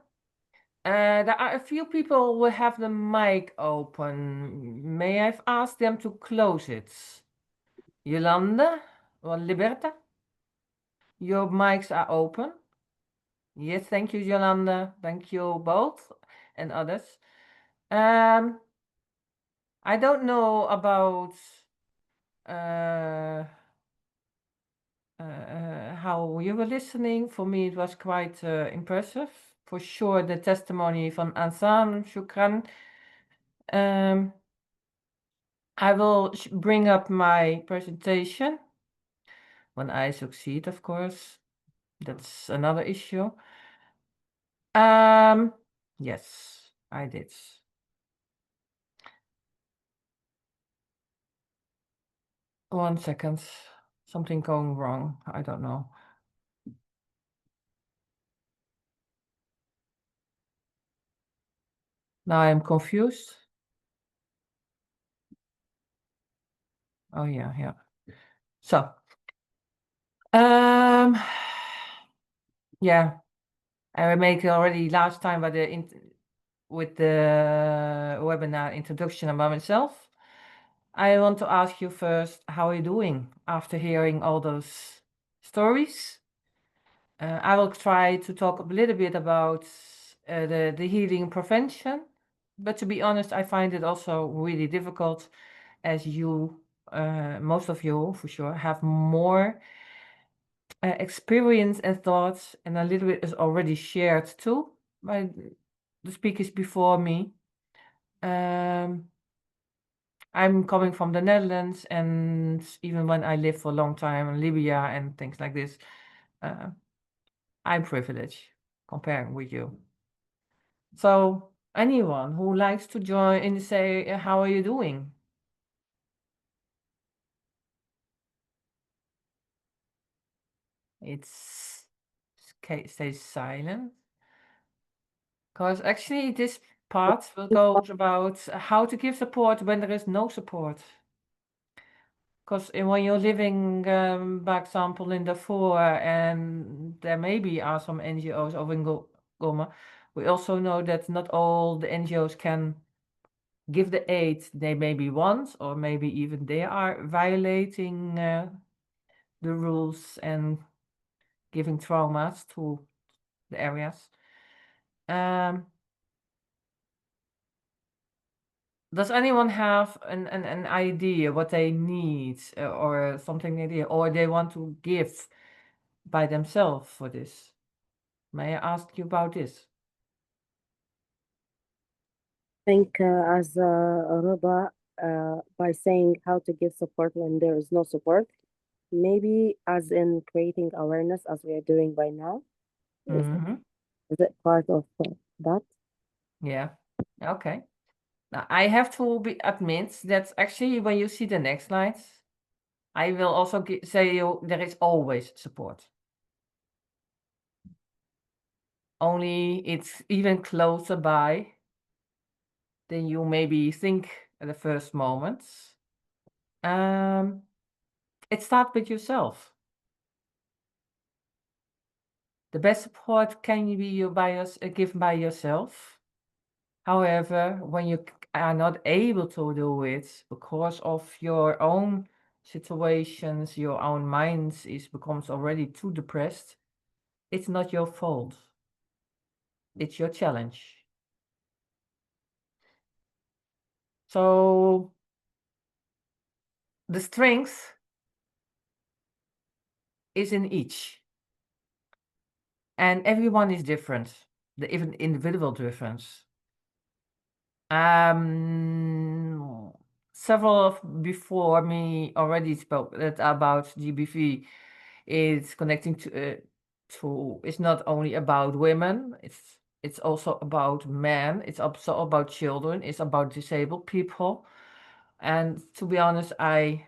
There are a few people who have the mic open. May I ask them to close it? Yolanda or Liberta? Your mics are open. Yes, thank you, Yolanda. Thank you both and others. I don't know about how you were listening. For me, it was quite impressive. For sure, the testimony from Ansan, Shukran. I will bring up my presentation when I succeed, of course. That's another issue. Yes, I did. One second. Something going wrong. I don't know. Now I'm confused. Oh yeah. So, yeah, I made it already last time with the webinar introduction about myself. I want to ask you first, how are you doing after hearing all those stories? I will try to talk a little bit about the healing prevention, but to be honest, I find it also really difficult, as you, most of you for sure, have more experience and thoughts, and a little bit is already shared too by the speakers before me. I'm coming from the Netherlands, and even when I lived for a long time in Libya and things like this, I'm privileged comparing with you. So anyone who likes to join and say, how are you doing? It's stay silent. Because actually this part will go about how to give support when there is no support. Because when you're living, by example, in Darfur, and there maybe are some NGOs over in Goma, we also know that not all the NGOs can give the aid they maybe want, or maybe even they are violating the rules and giving traumas to the areas. Does anyone have an idea what they need, or something idea, or they want to give by themselves for this? May I ask you about this? I think as Ruba, by saying how to give support when there is no support, maybe as in creating awareness as we are doing by now. Is it part of that? Yeah. Okay. Now I have to admit that actually when you see the next slides, I will also say you there is always support. Only it's even closer by than you maybe think at the first moment. It starts with yourself. The best support can be given by yourself. However, when you are not able to do it because of your own situations, your own mind becomes already too depressed, it's not your fault. It's your challenge. So the strength is in each. And everyone is different, even individual difference. Several before me already spoke about GBV. It's connecting to it's not only about women, it's also about men, it's also about children, it's about disabled people. And to be honest, I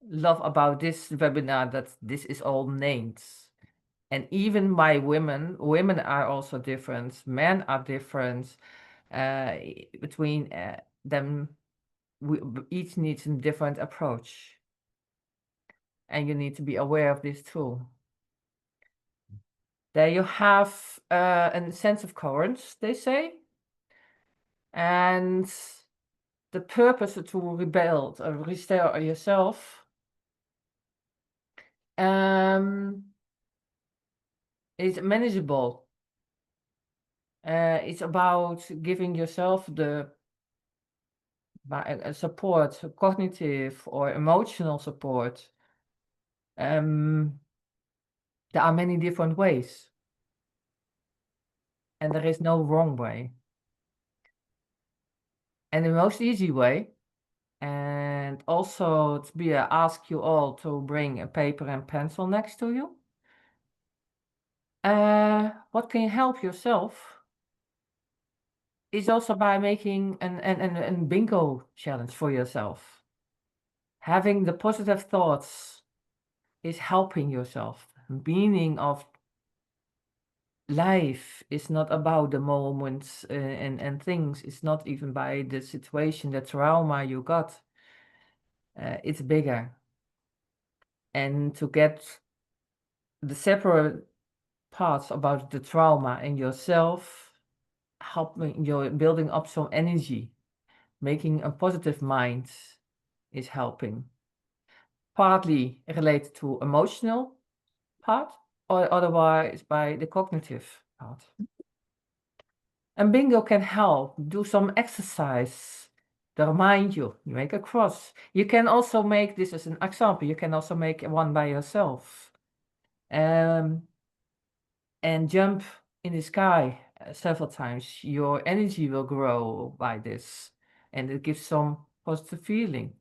love about this webinar that this is all named. And even by women are also different, men are different. Between them, we each needs a different approach. And you need to be aware of this too. There you have a sense of coherence, they say. And the purpose to rebuild or restore yourself is manageable. It's about giving yourself the support, cognitive or emotional support. There are many different ways. And there is no wrong way. And the most easy way, and also to be ask you all to bring a paper and pencil next to you. What can help yourself is also by making a bingo challenge for yourself. Having the positive thoughts is helping yourself. Meaning of life is not about the moments and things. It's not even by the situation, the trauma you got. It's bigger. And to get the separate parts about the trauma in yourself, helping you building up some energy, making a positive mind is helping. Partly related to emotional part, or otherwise by the cognitive part. And bingo can help. Do some exercise to remind you. You make a cross. You can also make this as an example. You can also make one by yourself. And jump in the sky several times. Your energy will grow by this. And it gives some positive feeling.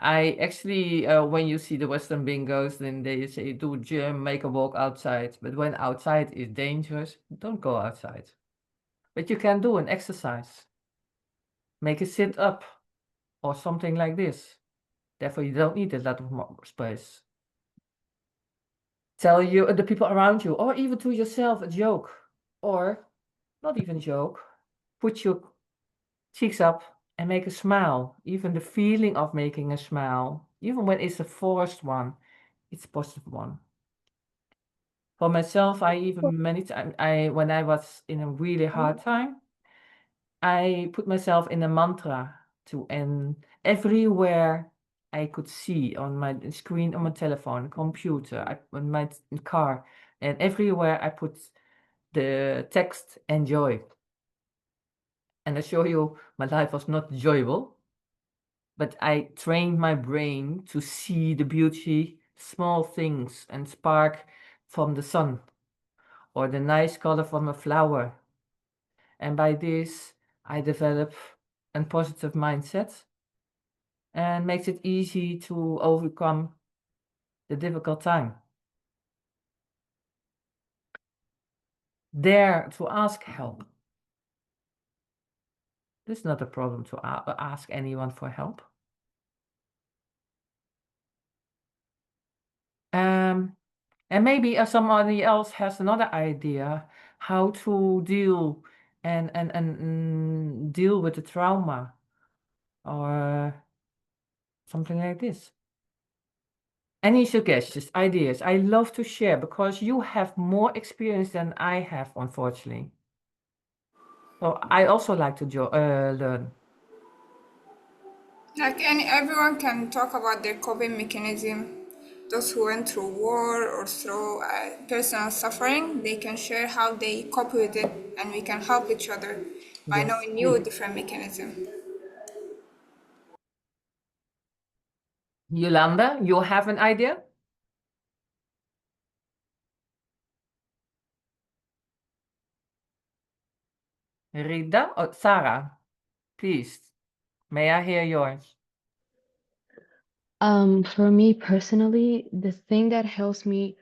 I actually, when you see the Western bingos, then they say do gym, make a walk outside. But when outside is dangerous, don't go outside. But you can do an exercise. Make a sit up or something like this. Therefore, you don't need a lot of more space. Tell you the people around you, or even to yourself, a joke, or not even a joke. Put your cheeks up and make a smile. Even the feeling of making a smile, even when it's a forced one, it's a positive one. For myself, I even many times, when I was in a really hard time, I put myself in a mantra and everywhere I could see on my screen, on my telephone, computer, on my car, and everywhere I put the text enjoy. And I show you, my life was not enjoyable, but I trained my brain to see the beauty, small things, and spark from the sun, or the nice color from a flower. And by this, I develop a positive mindset and makes it easy to overcome the difficult time. Dare to ask help. This is not a problem to ask anyone for help. And maybe somebody else has another idea how to deal and deal with the trauma or something like this. Any suggestions, ideas? I love to share because you have more experience than I have, unfortunately. So I also like to learn. Like everyone can talk about their coping mechanism. Those who went through war or through personal suffering, they can share how they cope with it, and we can help each other by Yes, knowing new different mechanisms. Yolanda, you have an idea? Rida or Sarah, please, may I hear yours? For me personally, the thing that helps me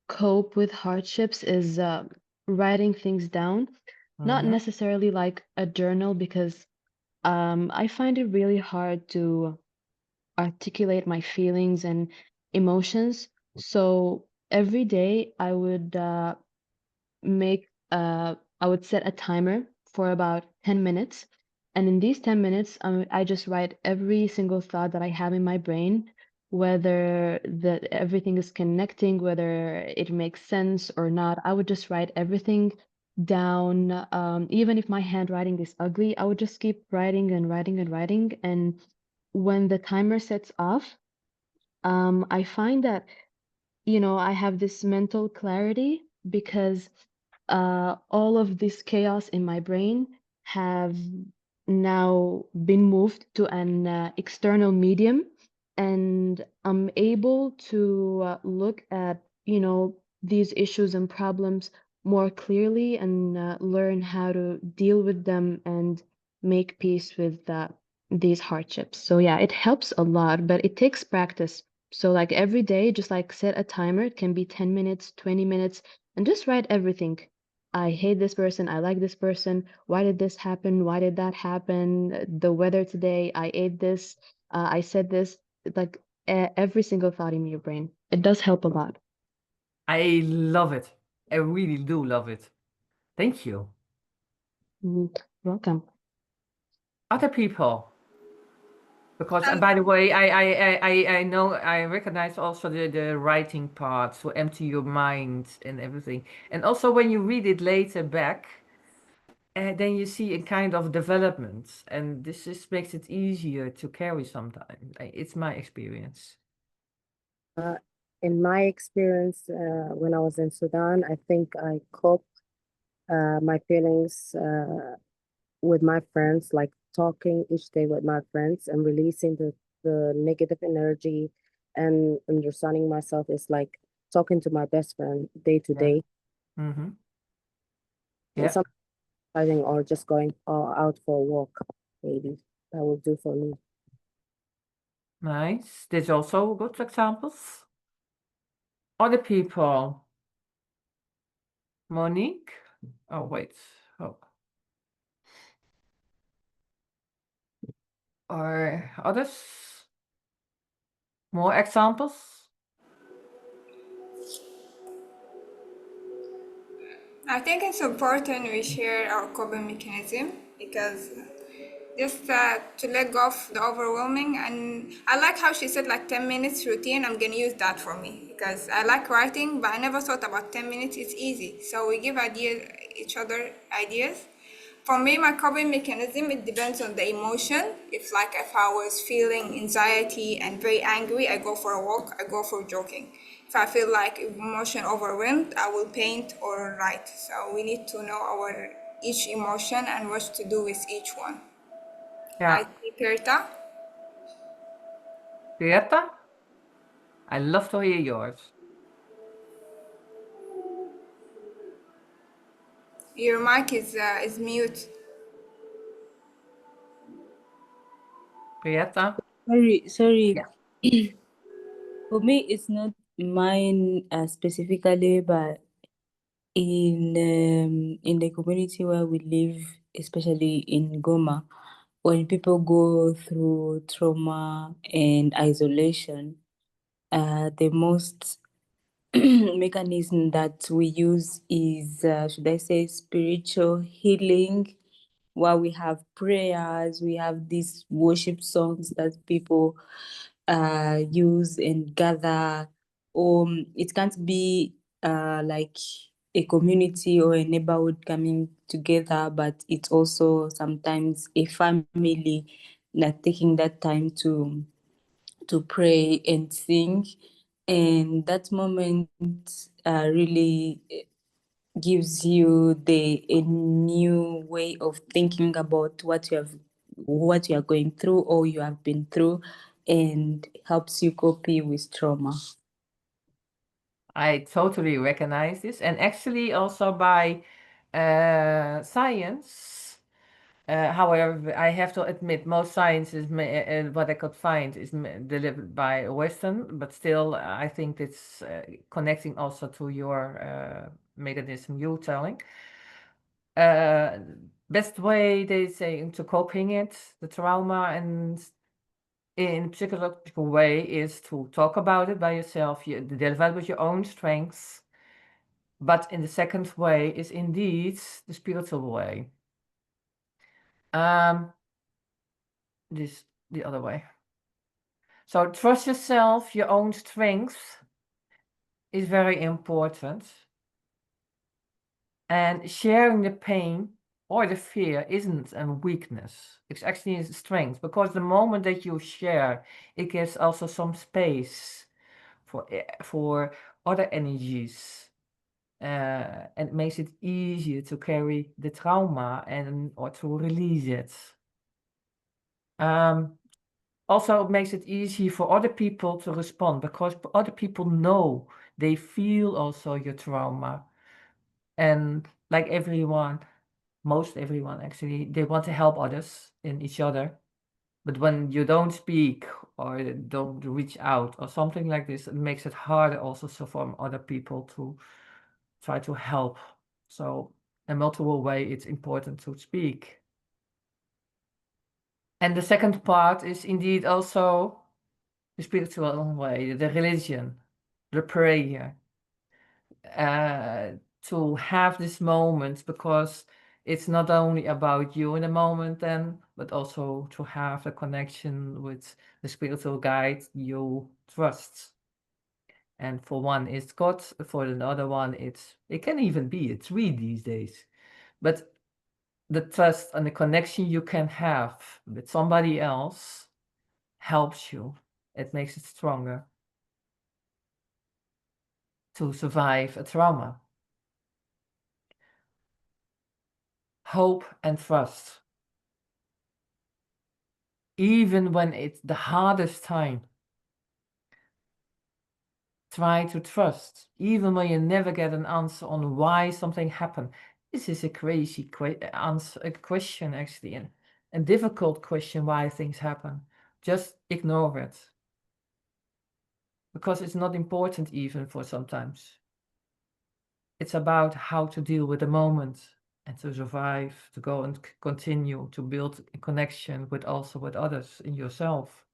cope with hardships is writing things down, not necessarily like a journal, because I find it really hard to articulate my feelings and emotions. So every day I would set a timer for about 10 minutes. And in these 10 minutes, I just write every single thought that I have in my brain, whether everything is connecting, whether it makes sense or not. I would just write everything down. Even if my handwriting is ugly, I would just keep writing and writing and writing. And when the timer sets off, I find that, I have this mental clarity because all of this chaos in my brain have now been moved to an external medium, and I'm able to look at, these issues and problems more clearly and learn how to deal with them and make peace with these hardships. So yeah, it helps a lot, but it takes practice. So like every day, just like set a timer. It can be 10 minutes, 20 minutes, and just write everything. I hate this person. I like this person. Why did this happen? Why did that happen? The weather today. I ate this. I said this. Like every single thought in your brain. It does help a lot. I love it. I really do love it. Thank you. Welcome. Other people. Because, and by the way, I know, I recognize also the writing part, so empty your mind and everything. And also when you read it later back, then you see a kind of development, and this just makes it easier to carry sometimes. It's my experience. In my experience, when I was in Sudan, I think I coped my feelings with my friends, like talking each day with my friends and releasing the negative energy and understanding myself is like talking to my best friend day to day. Mm-hmm. And sometimes or just going out for a walk, maybe that will do for me. Nice. There's also good examples. Other people. Monique? Oh, wait. Oh. Or others? More examples? I think it's important we share our coping mechanism because just to let go of the overwhelming. And I like how she said like 10 minutes routine. I'm gonna use that for me because I like writing, but I never thought about 10 minutes. It's easy. So we give each other ideas. For me, my coping mechanism, it depends on the emotion. If I was feeling anxiety and very angry, I go for a walk, I go for joking. If I feel like emotion overwhelmed, I will paint or write. So we need to know each emotion and what to do with each one. Yeah. I see Perta. Greta? I love to hear yours. Your mic is mute. Greta? Sorry. Yeah. For me, it's not mine specifically, but in the community where we live, especially in Goma, when people go through trauma and isolation, the most mechanism that we use is, should I say, spiritual healing, where we have prayers, we have these worship songs that people use and gather. It can't be like a community or a neighborhood coming together, but it's also sometimes a family that taking that time to pray and sing. And that moment really gives you a new way of thinking about what you are going through or you have been through, and helps you cope with trauma. I totally recognize this, and actually also by science. However, I have to admit, most science is what I could find is delivered by Western, but still, I think it's connecting also to your mechanism you telling. Best way they say to coping it, the trauma, and in psychological way is to talk about it by yourself, you develop your own strengths. But in the second way is indeed the spiritual way. The other way. So trust yourself, your own strength is very important. And sharing the pain or the fear isn't a weakness. It's actually a strength, because the moment that you share, it gives also some space for other energies. And it makes it easier to carry the trauma or to release it. Also, it makes it easy for other people to respond, because other people know, they feel also your trauma. And like everyone, most everyone actually, they want to help others and each other. But when you don't speak or don't reach out or something like this, it makes it harder also for other people to try to help. So in multiple way, it's important to speak. And the second part is indeed also the spiritual way, the religion, the prayer, to have this moment, because it's not only about you in the moment then, but also to have a connection with the spiritual guide you trust. And for one, it's God. For another one, it can even be a tree these days. But the trust and the connection you can have with somebody else helps you. It makes it stronger to survive a trauma. Hope and trust. Even when it's the hardest time, try to trust. Even when you never get an answer on why something happened. This is a crazy question, actually, and a difficult question why things happen. Just ignore it. Because it's not important even for sometimes. It's about how to deal with the moment and to survive, to go and continue to build a connection with others in yourself.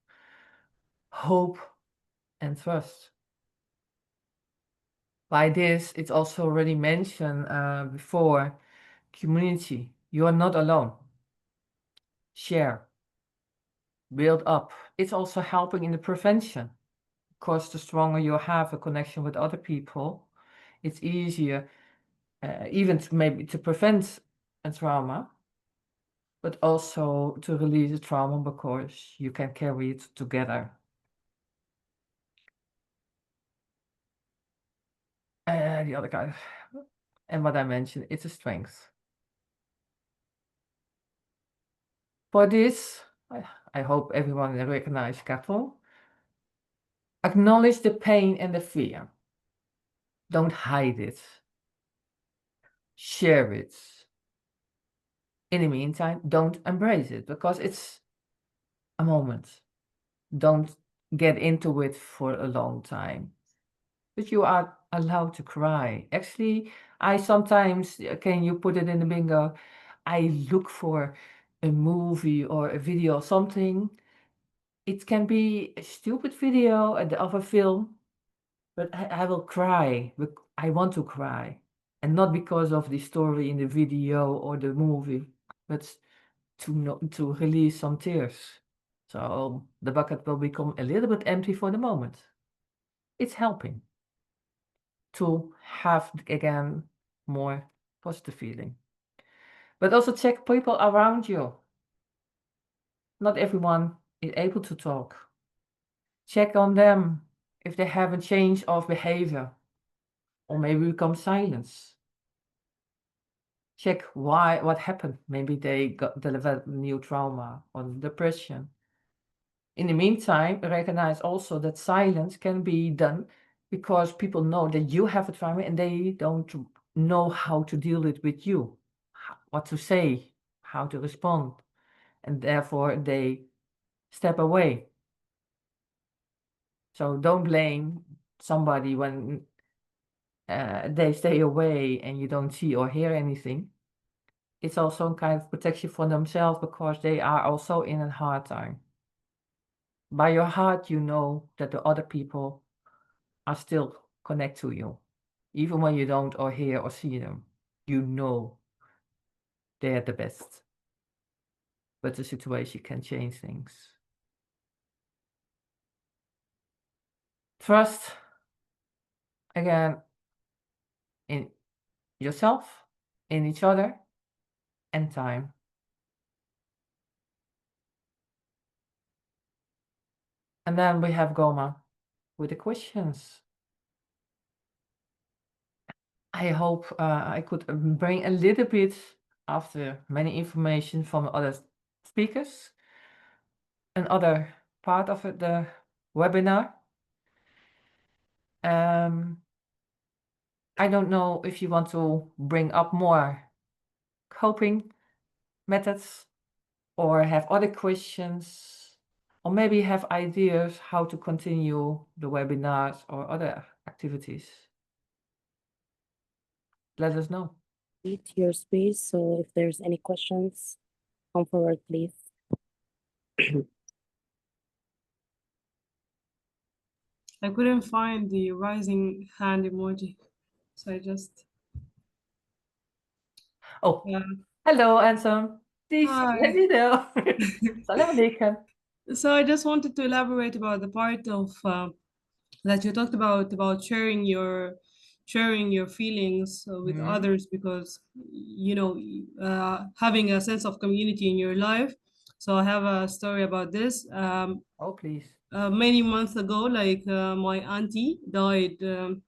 Hope and trust. By this, it's also already mentioned before, community. You are not alone. Share. Build up. It's also helping in the prevention. Because the stronger you have a connection with other people, it's easier even to prevent a trauma, but also to release the trauma, because you can carry it together. The other guy, and what I mentioned, it's a strength. For this, I hope everyone recognizes Catherine. Acknowledge the pain and the fear. Don't hide it. Share it. In the meantime, don't embrace it, because it's a moment. Don't get into it for a long time. But you are allowed to cry. Actually, I sometimes, can you put it in the bingo? I look for a movie or a video or something. It can be a stupid video of a film, but I will cry. I want to cry. And not because of the story in the video or the movie, but to release some tears. So the bucket will become a little bit empty for the moment. It's helping to have, again, more positive feeling. But also check people around you. Not everyone is able to talk. Check on them if they have a change of behavior, or maybe become silence. Check what happened. Maybe they developed new trauma or depression. In the meantime, recognize also that silence can be done because people know that you have a trauma and they don't know how to deal it with you, what to say, how to respond, and therefore they step away. So don't blame somebody when they stay away and you don't see or hear anything. It's also a kind of protection for themselves because they are also in a hard time. By your heart, you know that the other people are still connect to you. Even when you don't or hear or see them, you know they're the best. But the situation can change things. Trust, again, in yourself, in each other, and time. And then we have Goma with the questions. I hope I could bring a little bit after many information from other speakers, another part of the webinar. I don't know if you want to bring up more coping methods or have other questions, or maybe have ideas how to continue the webinars or other activities. Let us know. Eat your space, so if there's any questions, come forward, please. I couldn't find the rising hand emoji, so I just. Oh, hello, Anson. Please let Hi. me know. Salam alaikum. So I just wanted to elaborate about the part of that you talked about sharing your feelings with others, because having a sense of community in your life. So I have a story about this. Oh, please. Many months ago, like my auntie died in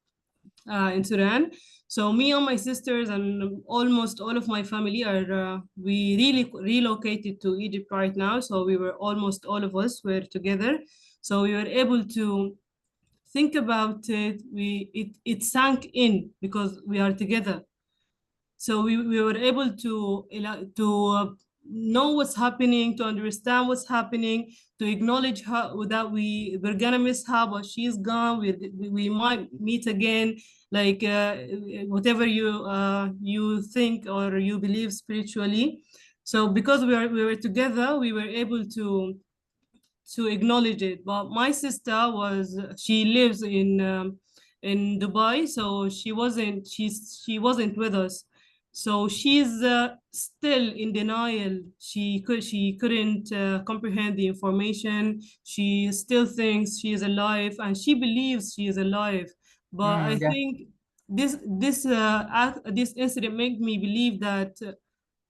Sudan. So me and my sisters and almost all of my family are we really relocated to Egypt right now. So we were almost all of us were together. So we were able to think about it. It sank in because we are together. So we were able to know what's happening, to understand what's happening, to acknowledge her that we're gonna miss her, but she's gone. We might meet again, like whatever you think or you believe spiritually. So because we were together, we were able to acknowledge it. But my sister she lives in Dubai, so she wasn't with us. So she's still in denial. She couldn't comprehend the information. She still thinks she is alive, and she believes she is alive. But I Yeah. think this incident made me believe that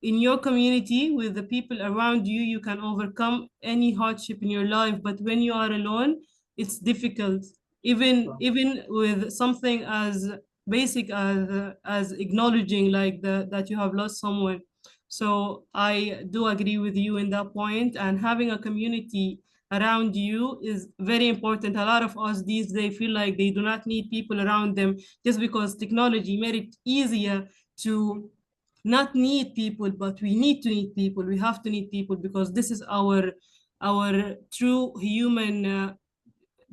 in your community with the people around you, you can overcome any hardship in your life. But when you are alone, it's difficult, even with something as basic as acknowledging like that you have lost someone. So I do agree with you in that point, and having a community around you is very important. A lot of us these days feel like they do not need people around them just because technology made it easier to not need people, but we need to need people. We have to need people because this is our true human.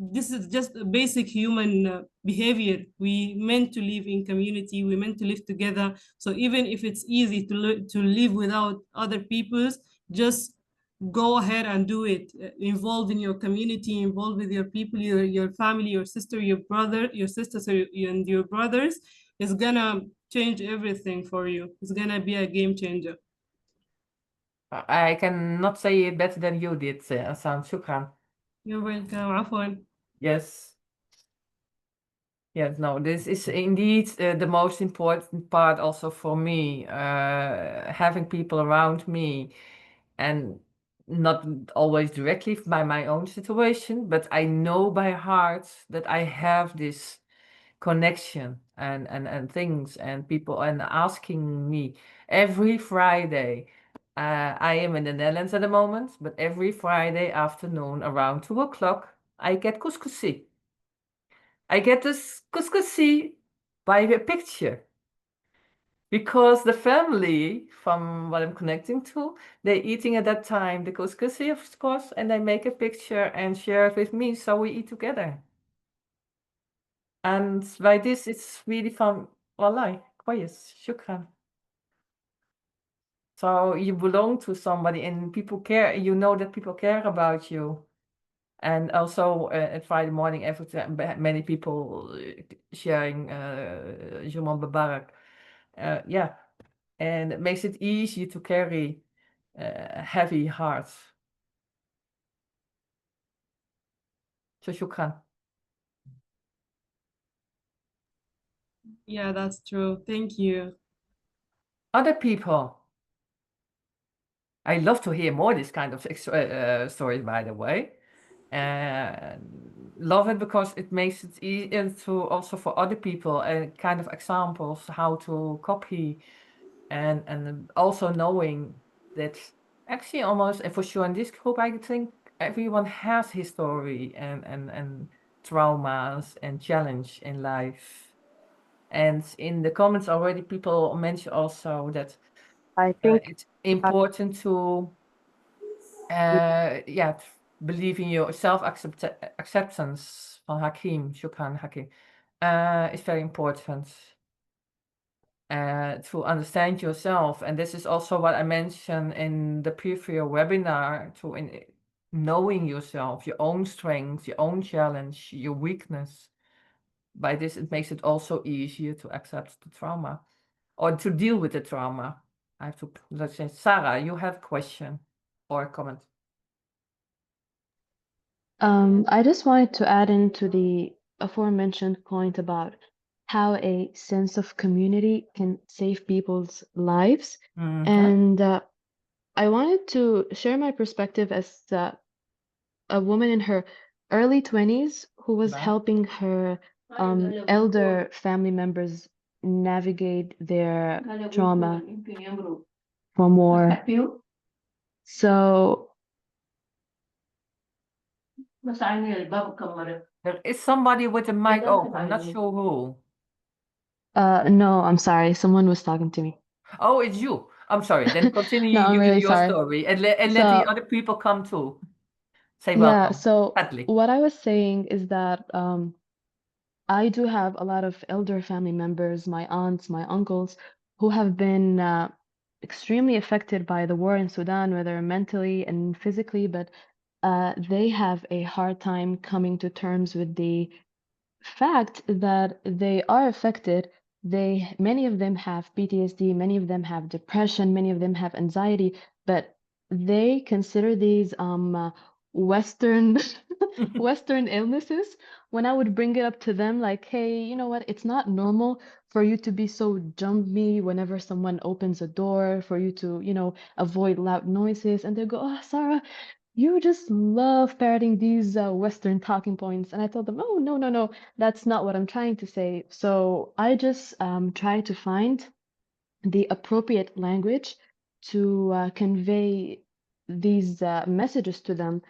This is just a basic human behavior. We meant to live in community. We meant to live together. So even if it's easy to live without other people's, just go ahead and do it. Involved in your community, involved with your people, your family, your sister, your brother, your sisters, and your brothers. Is gonna change everything for you. It's gonna be a game changer. I cannot say it better than you did, Hassan. Shukran. You're welcome. عفواً. Yes. Yes, no, this is indeed the most important part also for me, having people around me, and not always directly by my own situation, but I know by heart that I have this connection and things and people and asking me every Friday. I am in the Netherlands at the moment, but every Friday afternoon around 2 o'clock, I get couscousi. I get this couscousi by a picture. Because the family from what I'm connecting to, they're eating at that time the couscousi, of course, and they make a picture and share it with me, so we eat together. And by this, it's really fun. Wallahi, كويس, shukran. So you belong to somebody and people care, you know that people care about you. And also at Friday morning, every time, many people sharing Juman Babarak. Yeah, and it makes it easy to carry heavy hearts. So shukran. Yeah, that's true. Thank you. Other people. I love to hear more this kind of stories, by the way. Love it because it makes it easier to also for other people and kind of examples how to copy and also knowing that actually almost and for sure in this group I think everyone has history and traumas and challenge in life. And in the comments already people mentioned also that I think it's important to believe in your acceptance van Hakim, Shukran Hakim, is very important to understand yourself. And this is also what I mentioned in the previous webinar, knowing yourself, your own strengths, your own challenge, your weakness. By this, it makes it also easier to accept the trauma or to deal with the trauma. I have to, let's say, Sarah, you have a question or a comment. I just wanted to add into the aforementioned point about how a sense of community can save people's lives. And I wanted to share my perspective as a woman in her early 20s who was helping her elder family members navigate their trauma from war. So there is somebody with a mic open. I'm not sure who. no, I'm sorry. Someone was talking to me. Oh, it's you. I'm sorry. Then continue No, I'm really your sorry. story and let the other people come too. Say Yeah, welcome. so Hadley. what I was saying is that I do have a lot of elder family members, my aunts, my uncles, who have been extremely affected by the war in Sudan, whether mentally and physically, but they have a hard time coming to terms with the fact that they are affected. Many of them have PTSD, many of them have depression, many of them have anxiety, but they consider these Western Western illnesses. When I would bring it up to them, like, hey, you know what? It's not normal for you to be so jumpy whenever someone opens a door, for you to, avoid loud noises. And they go, oh, Sarah, you just love parroting these Western talking points. And I told them, oh, no, no, no, that's not what I'm trying to say. So I just try to find the appropriate language to convey these messages to them.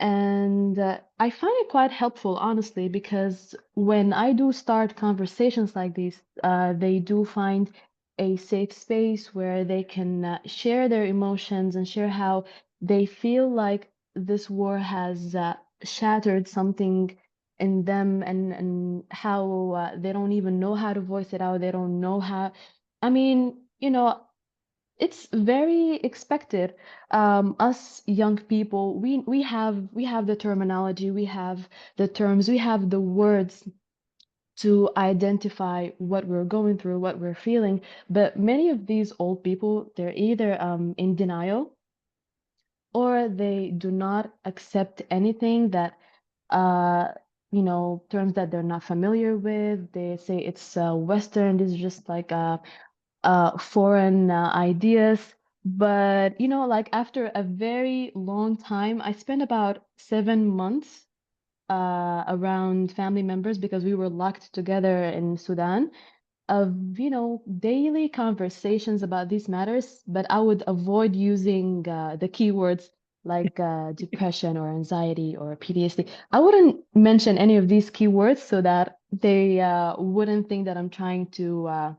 And I find it quite helpful, honestly, because when I do start conversations like these, they do find a safe space where they can share their emotions and share how they feel like this war has shattered something in them, and how they don't even know how to voice it out. They don't know how. I mean, it's very expected. Us young people, we have the terminology, we have the terms, we have the words to identify what we're going through, what we're feeling. But many of these old people, they're either in denial, or they do not accept anything that uh terms that they're not familiar with. They say it's Western, this is just like foreign ideas. But like after a very long time, I spent about 7 months around family members because we were locked together in Sudan, of daily conversations about these matters, but I would avoid using the keywords like depression or anxiety or PTSD. I wouldn't mention any of these keywords so that they wouldn't think that I'm trying to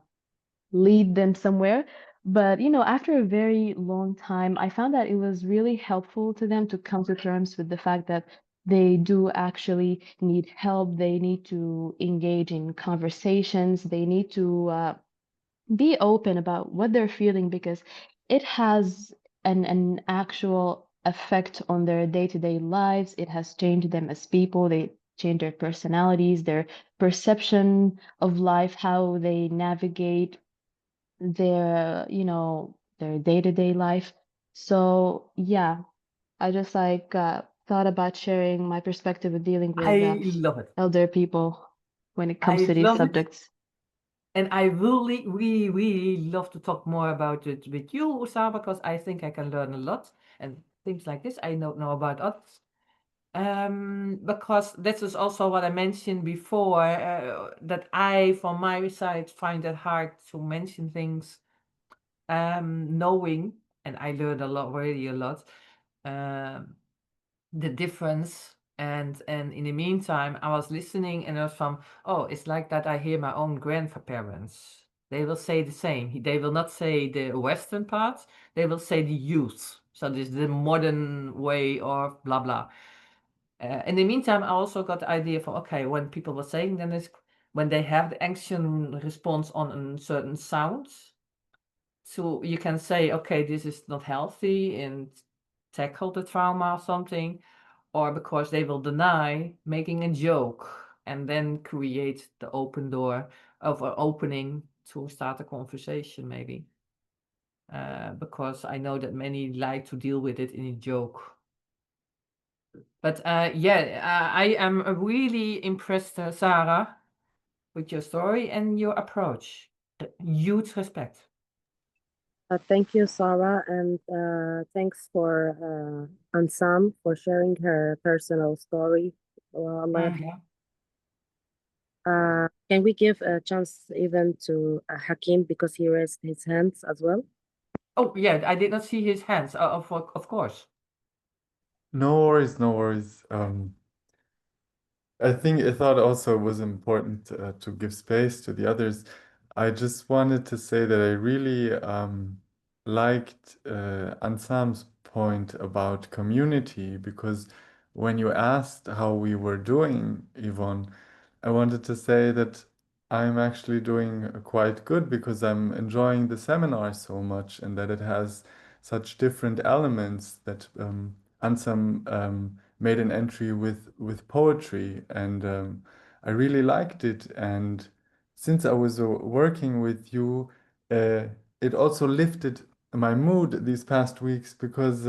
lead them somewhere. But after a very long time, I found that it was really helpful to them to come to terms with the fact that they do actually need help. They need to engage in conversations. They need to be open about what they're feeling, because it has an actual effect on their day-to-day lives. It has changed them as people. They change their personalities, their perception of life, how they navigate their day-to-day life. So yeah, I just like thought about sharing my perspective of dealing with I love it. elder people when it comes I to these love it. subjects. And I really, really, really love to talk more about it with you, Osama, because I think I can learn a lot. And things like this I don't know about others. Because this is also what I mentioned before, that I, from my side, find it hard to mention things, knowing, and I learned a lot, really a lot, the difference. And in the meantime, I was listening and I was from, oh, it's like that I hear my own grandparents. They will say the same. They will not say the Western part, they will say the youth. So this is the modern way of blah, blah. In the meantime, I also got the idea for, okay, when people were saying, then is when they have the action response on a certain sound. So you can say, okay, this is not healthy and tackle the trauma or something, or because they will deny making a joke and then create the open door of an opening to start a conversation maybe. Because I know that many like to deal with it in a joke. But yeah, I am really impressed, Sarah, with your story and your approach. Huge respect. Thank you, Sarah, and thanks for Ansam for sharing her personal story. Allah can we give a chance even to Hakim, because he raised his hands as well? Oh, yeah, I did not see his hands, of course. No worries, no worries. I thought also it was important to give space to the others. I just wanted to say that I really liked Ansam's point about community, because when you asked how we were doing, Yvonne, I wanted to say that I'm actually doing quite good because I'm enjoying the seminar so much, and that it has such different elements that Ansam made an entry with poetry, and I really liked it. And since I was working with you, it also lifted my mood these past weeks, because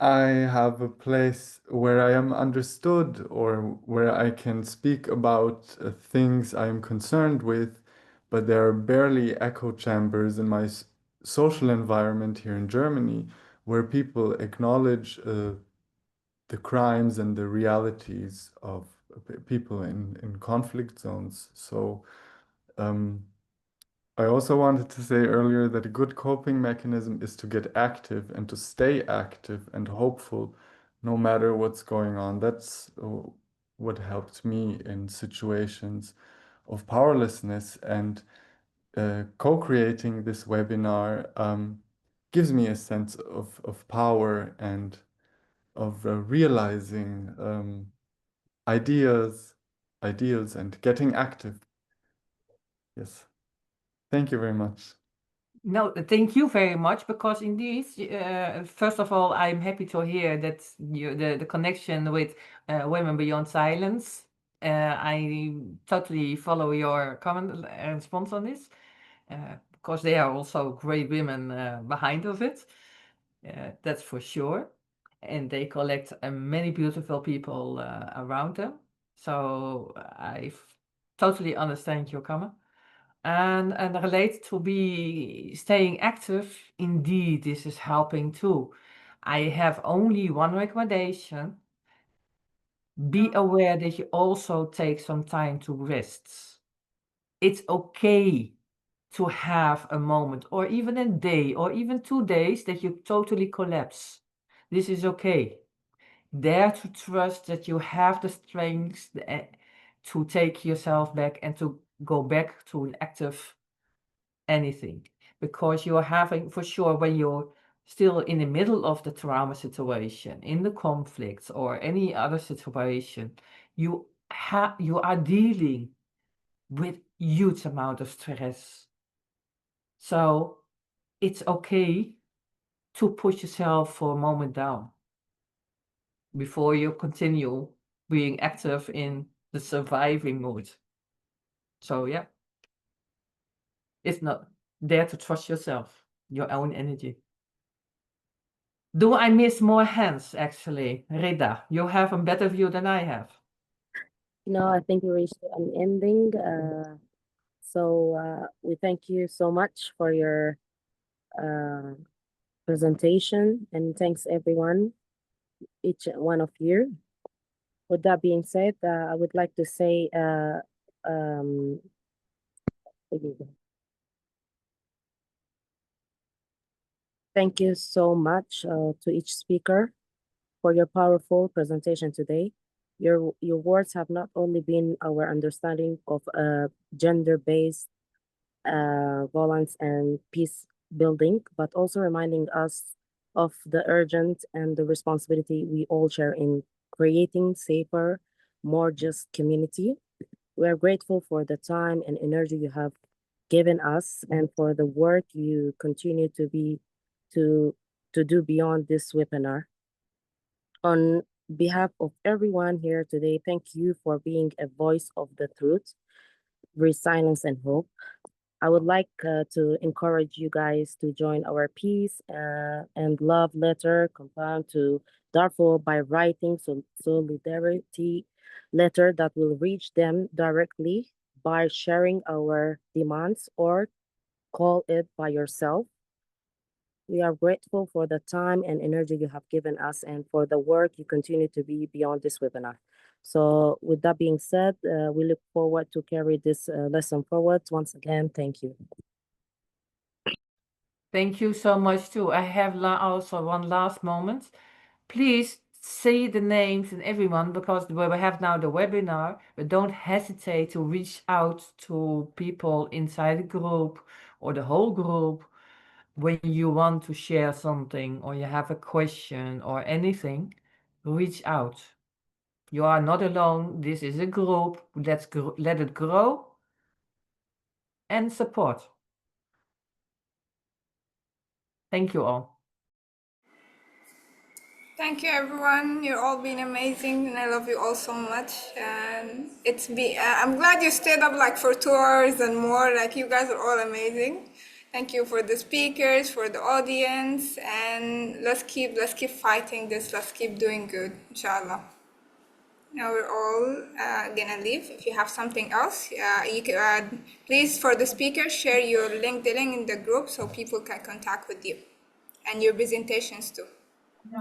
I have a place where I am understood, or where I can speak about things I am concerned with, but there are barely echo chambers in my social environment here in Germany where people acknowledge the crimes and the realities of people in conflict zones. So I also wanted to say earlier that a good coping mechanism is to get active and to stay active and hopeful no matter what's going on. That's what helped me in situations of powerlessness. And co-creating this webinar gives me a sense of power and of realizing ideas, ideals, and getting active. Yes. Thank you very much. No, thank you very much, because indeed, first of all, I'm happy to hear that the connection with Women Beyond Silence. I totally follow your comment and response on this, because they are also great women behind of it. That's for sure. And they collect many beautiful people around them. So I totally understand your comment. And related to be staying active, indeed, this is helping too. I have only one recommendation. Be aware that you also take some time to rest. It's okay to have a moment, or even a day, or even 2 days that you totally collapse. This is okay. Dare to trust that you have the strength to take yourself back and to go back to an active anything, because you are having, for sure, when you're still in the middle of the trauma situation, in the conflicts or any other situation, you are dealing with huge amount of stress. So it's okay to push yourself for a moment down before you continue being active in the surviving mode. So yeah, it's not dare to trust yourself, your own energy. Do I miss more hands, actually? Rida, you have a better view than I have. No, I think we reached an ending. So we thank you so much for your presentation, and thanks everyone, each one of you. With that being said, I would like to say thank you so much to each speaker for your powerful presentation today. Your words have not only been our understanding of gender-based violence and peace building, but also reminding us of the urgent and the responsibility we all share in creating safer, more just community. We are grateful for the time and energy you have given us, and for the work you continue to do beyond this webinar. On behalf of everyone here today, thank you for being a voice of the truth, resilience, and hope. I would like to encourage you guys to join our peace and love letter compound to Darfur by writing solidarity letter that will reach them directly by sharing our demands, or call it by yourself. We are grateful for the time and energy you have given us, and for the work you continue to be beyond this webinar. So with that being said, we look forward to carry this lesson forward. Once again, thank you. Thank you so much too. I have also one last moment. Please say the names and everyone, because we have now the webinar, but don't hesitate to reach out to people inside the group or the whole group when you want to share something, or you have a question or anything. Reach out. You are not alone. This is a group. Let it grow and support. Thank you all. Thank you, everyone. You're all been amazing, and I love you all so much. And I'm glad you stayed up like for 2 hours and more. Like, you guys are all amazing. Thank you for the speakers, for the audience, and let's keep fighting this. Let's keep doing good, inshallah. Now we're all gonna leave. If you have something else, you can please, for the speaker, share your link in the group so people can contact with you, and your presentations too. Does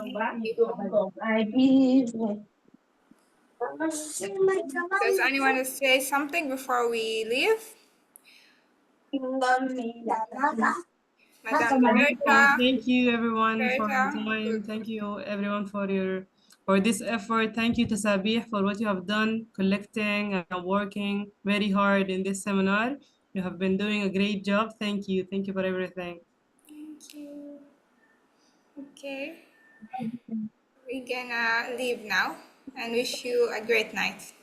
anyone want to say something before we leave? Madam Berta. Thank you everyone for your time. Thank you everyone for this effort. Thank you to Sabih for what you have done, collecting and working very hard in this seminar. You have been doing a great job. Thank you. Thank you for everything. Thank you. Okay. We're gonna leave now and wish you a great night.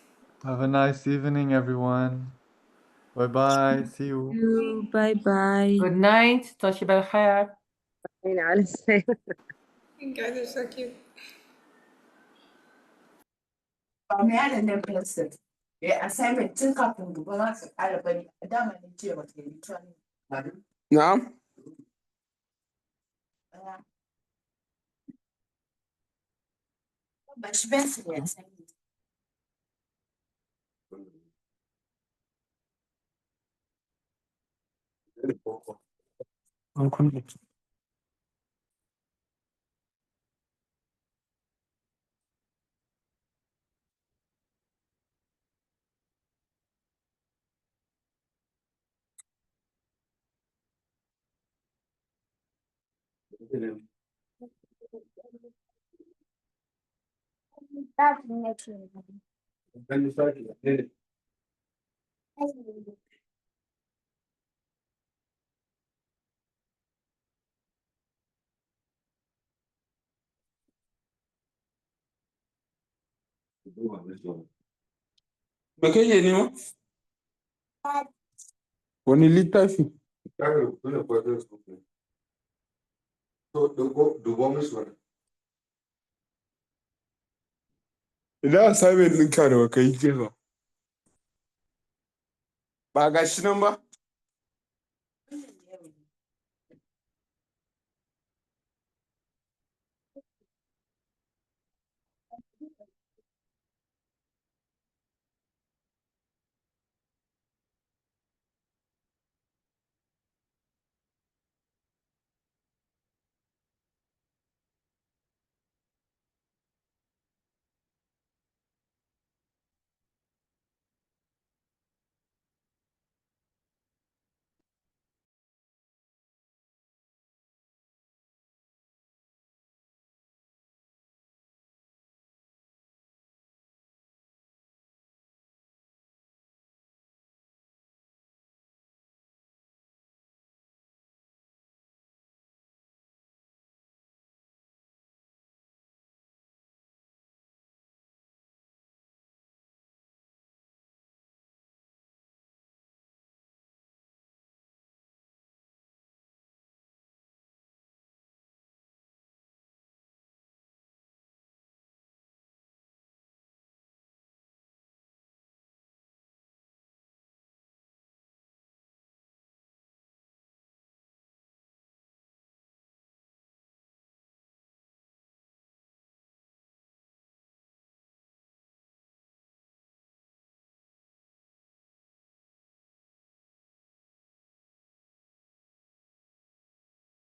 Have a nice evening, everyone. Bye-bye. See you. Bye bye. Good night. تصبح بالخير. You guys are so cute. assignment tun kafin gobe ma su ƙara bari a dama ne jiya ba ta yi training. Na'am. Ba shi bensu ne assignment. Me kake nema? Wani littafi? Ina assignment ɗinka da baka yi jiya ba. Ba ga shi nan ba?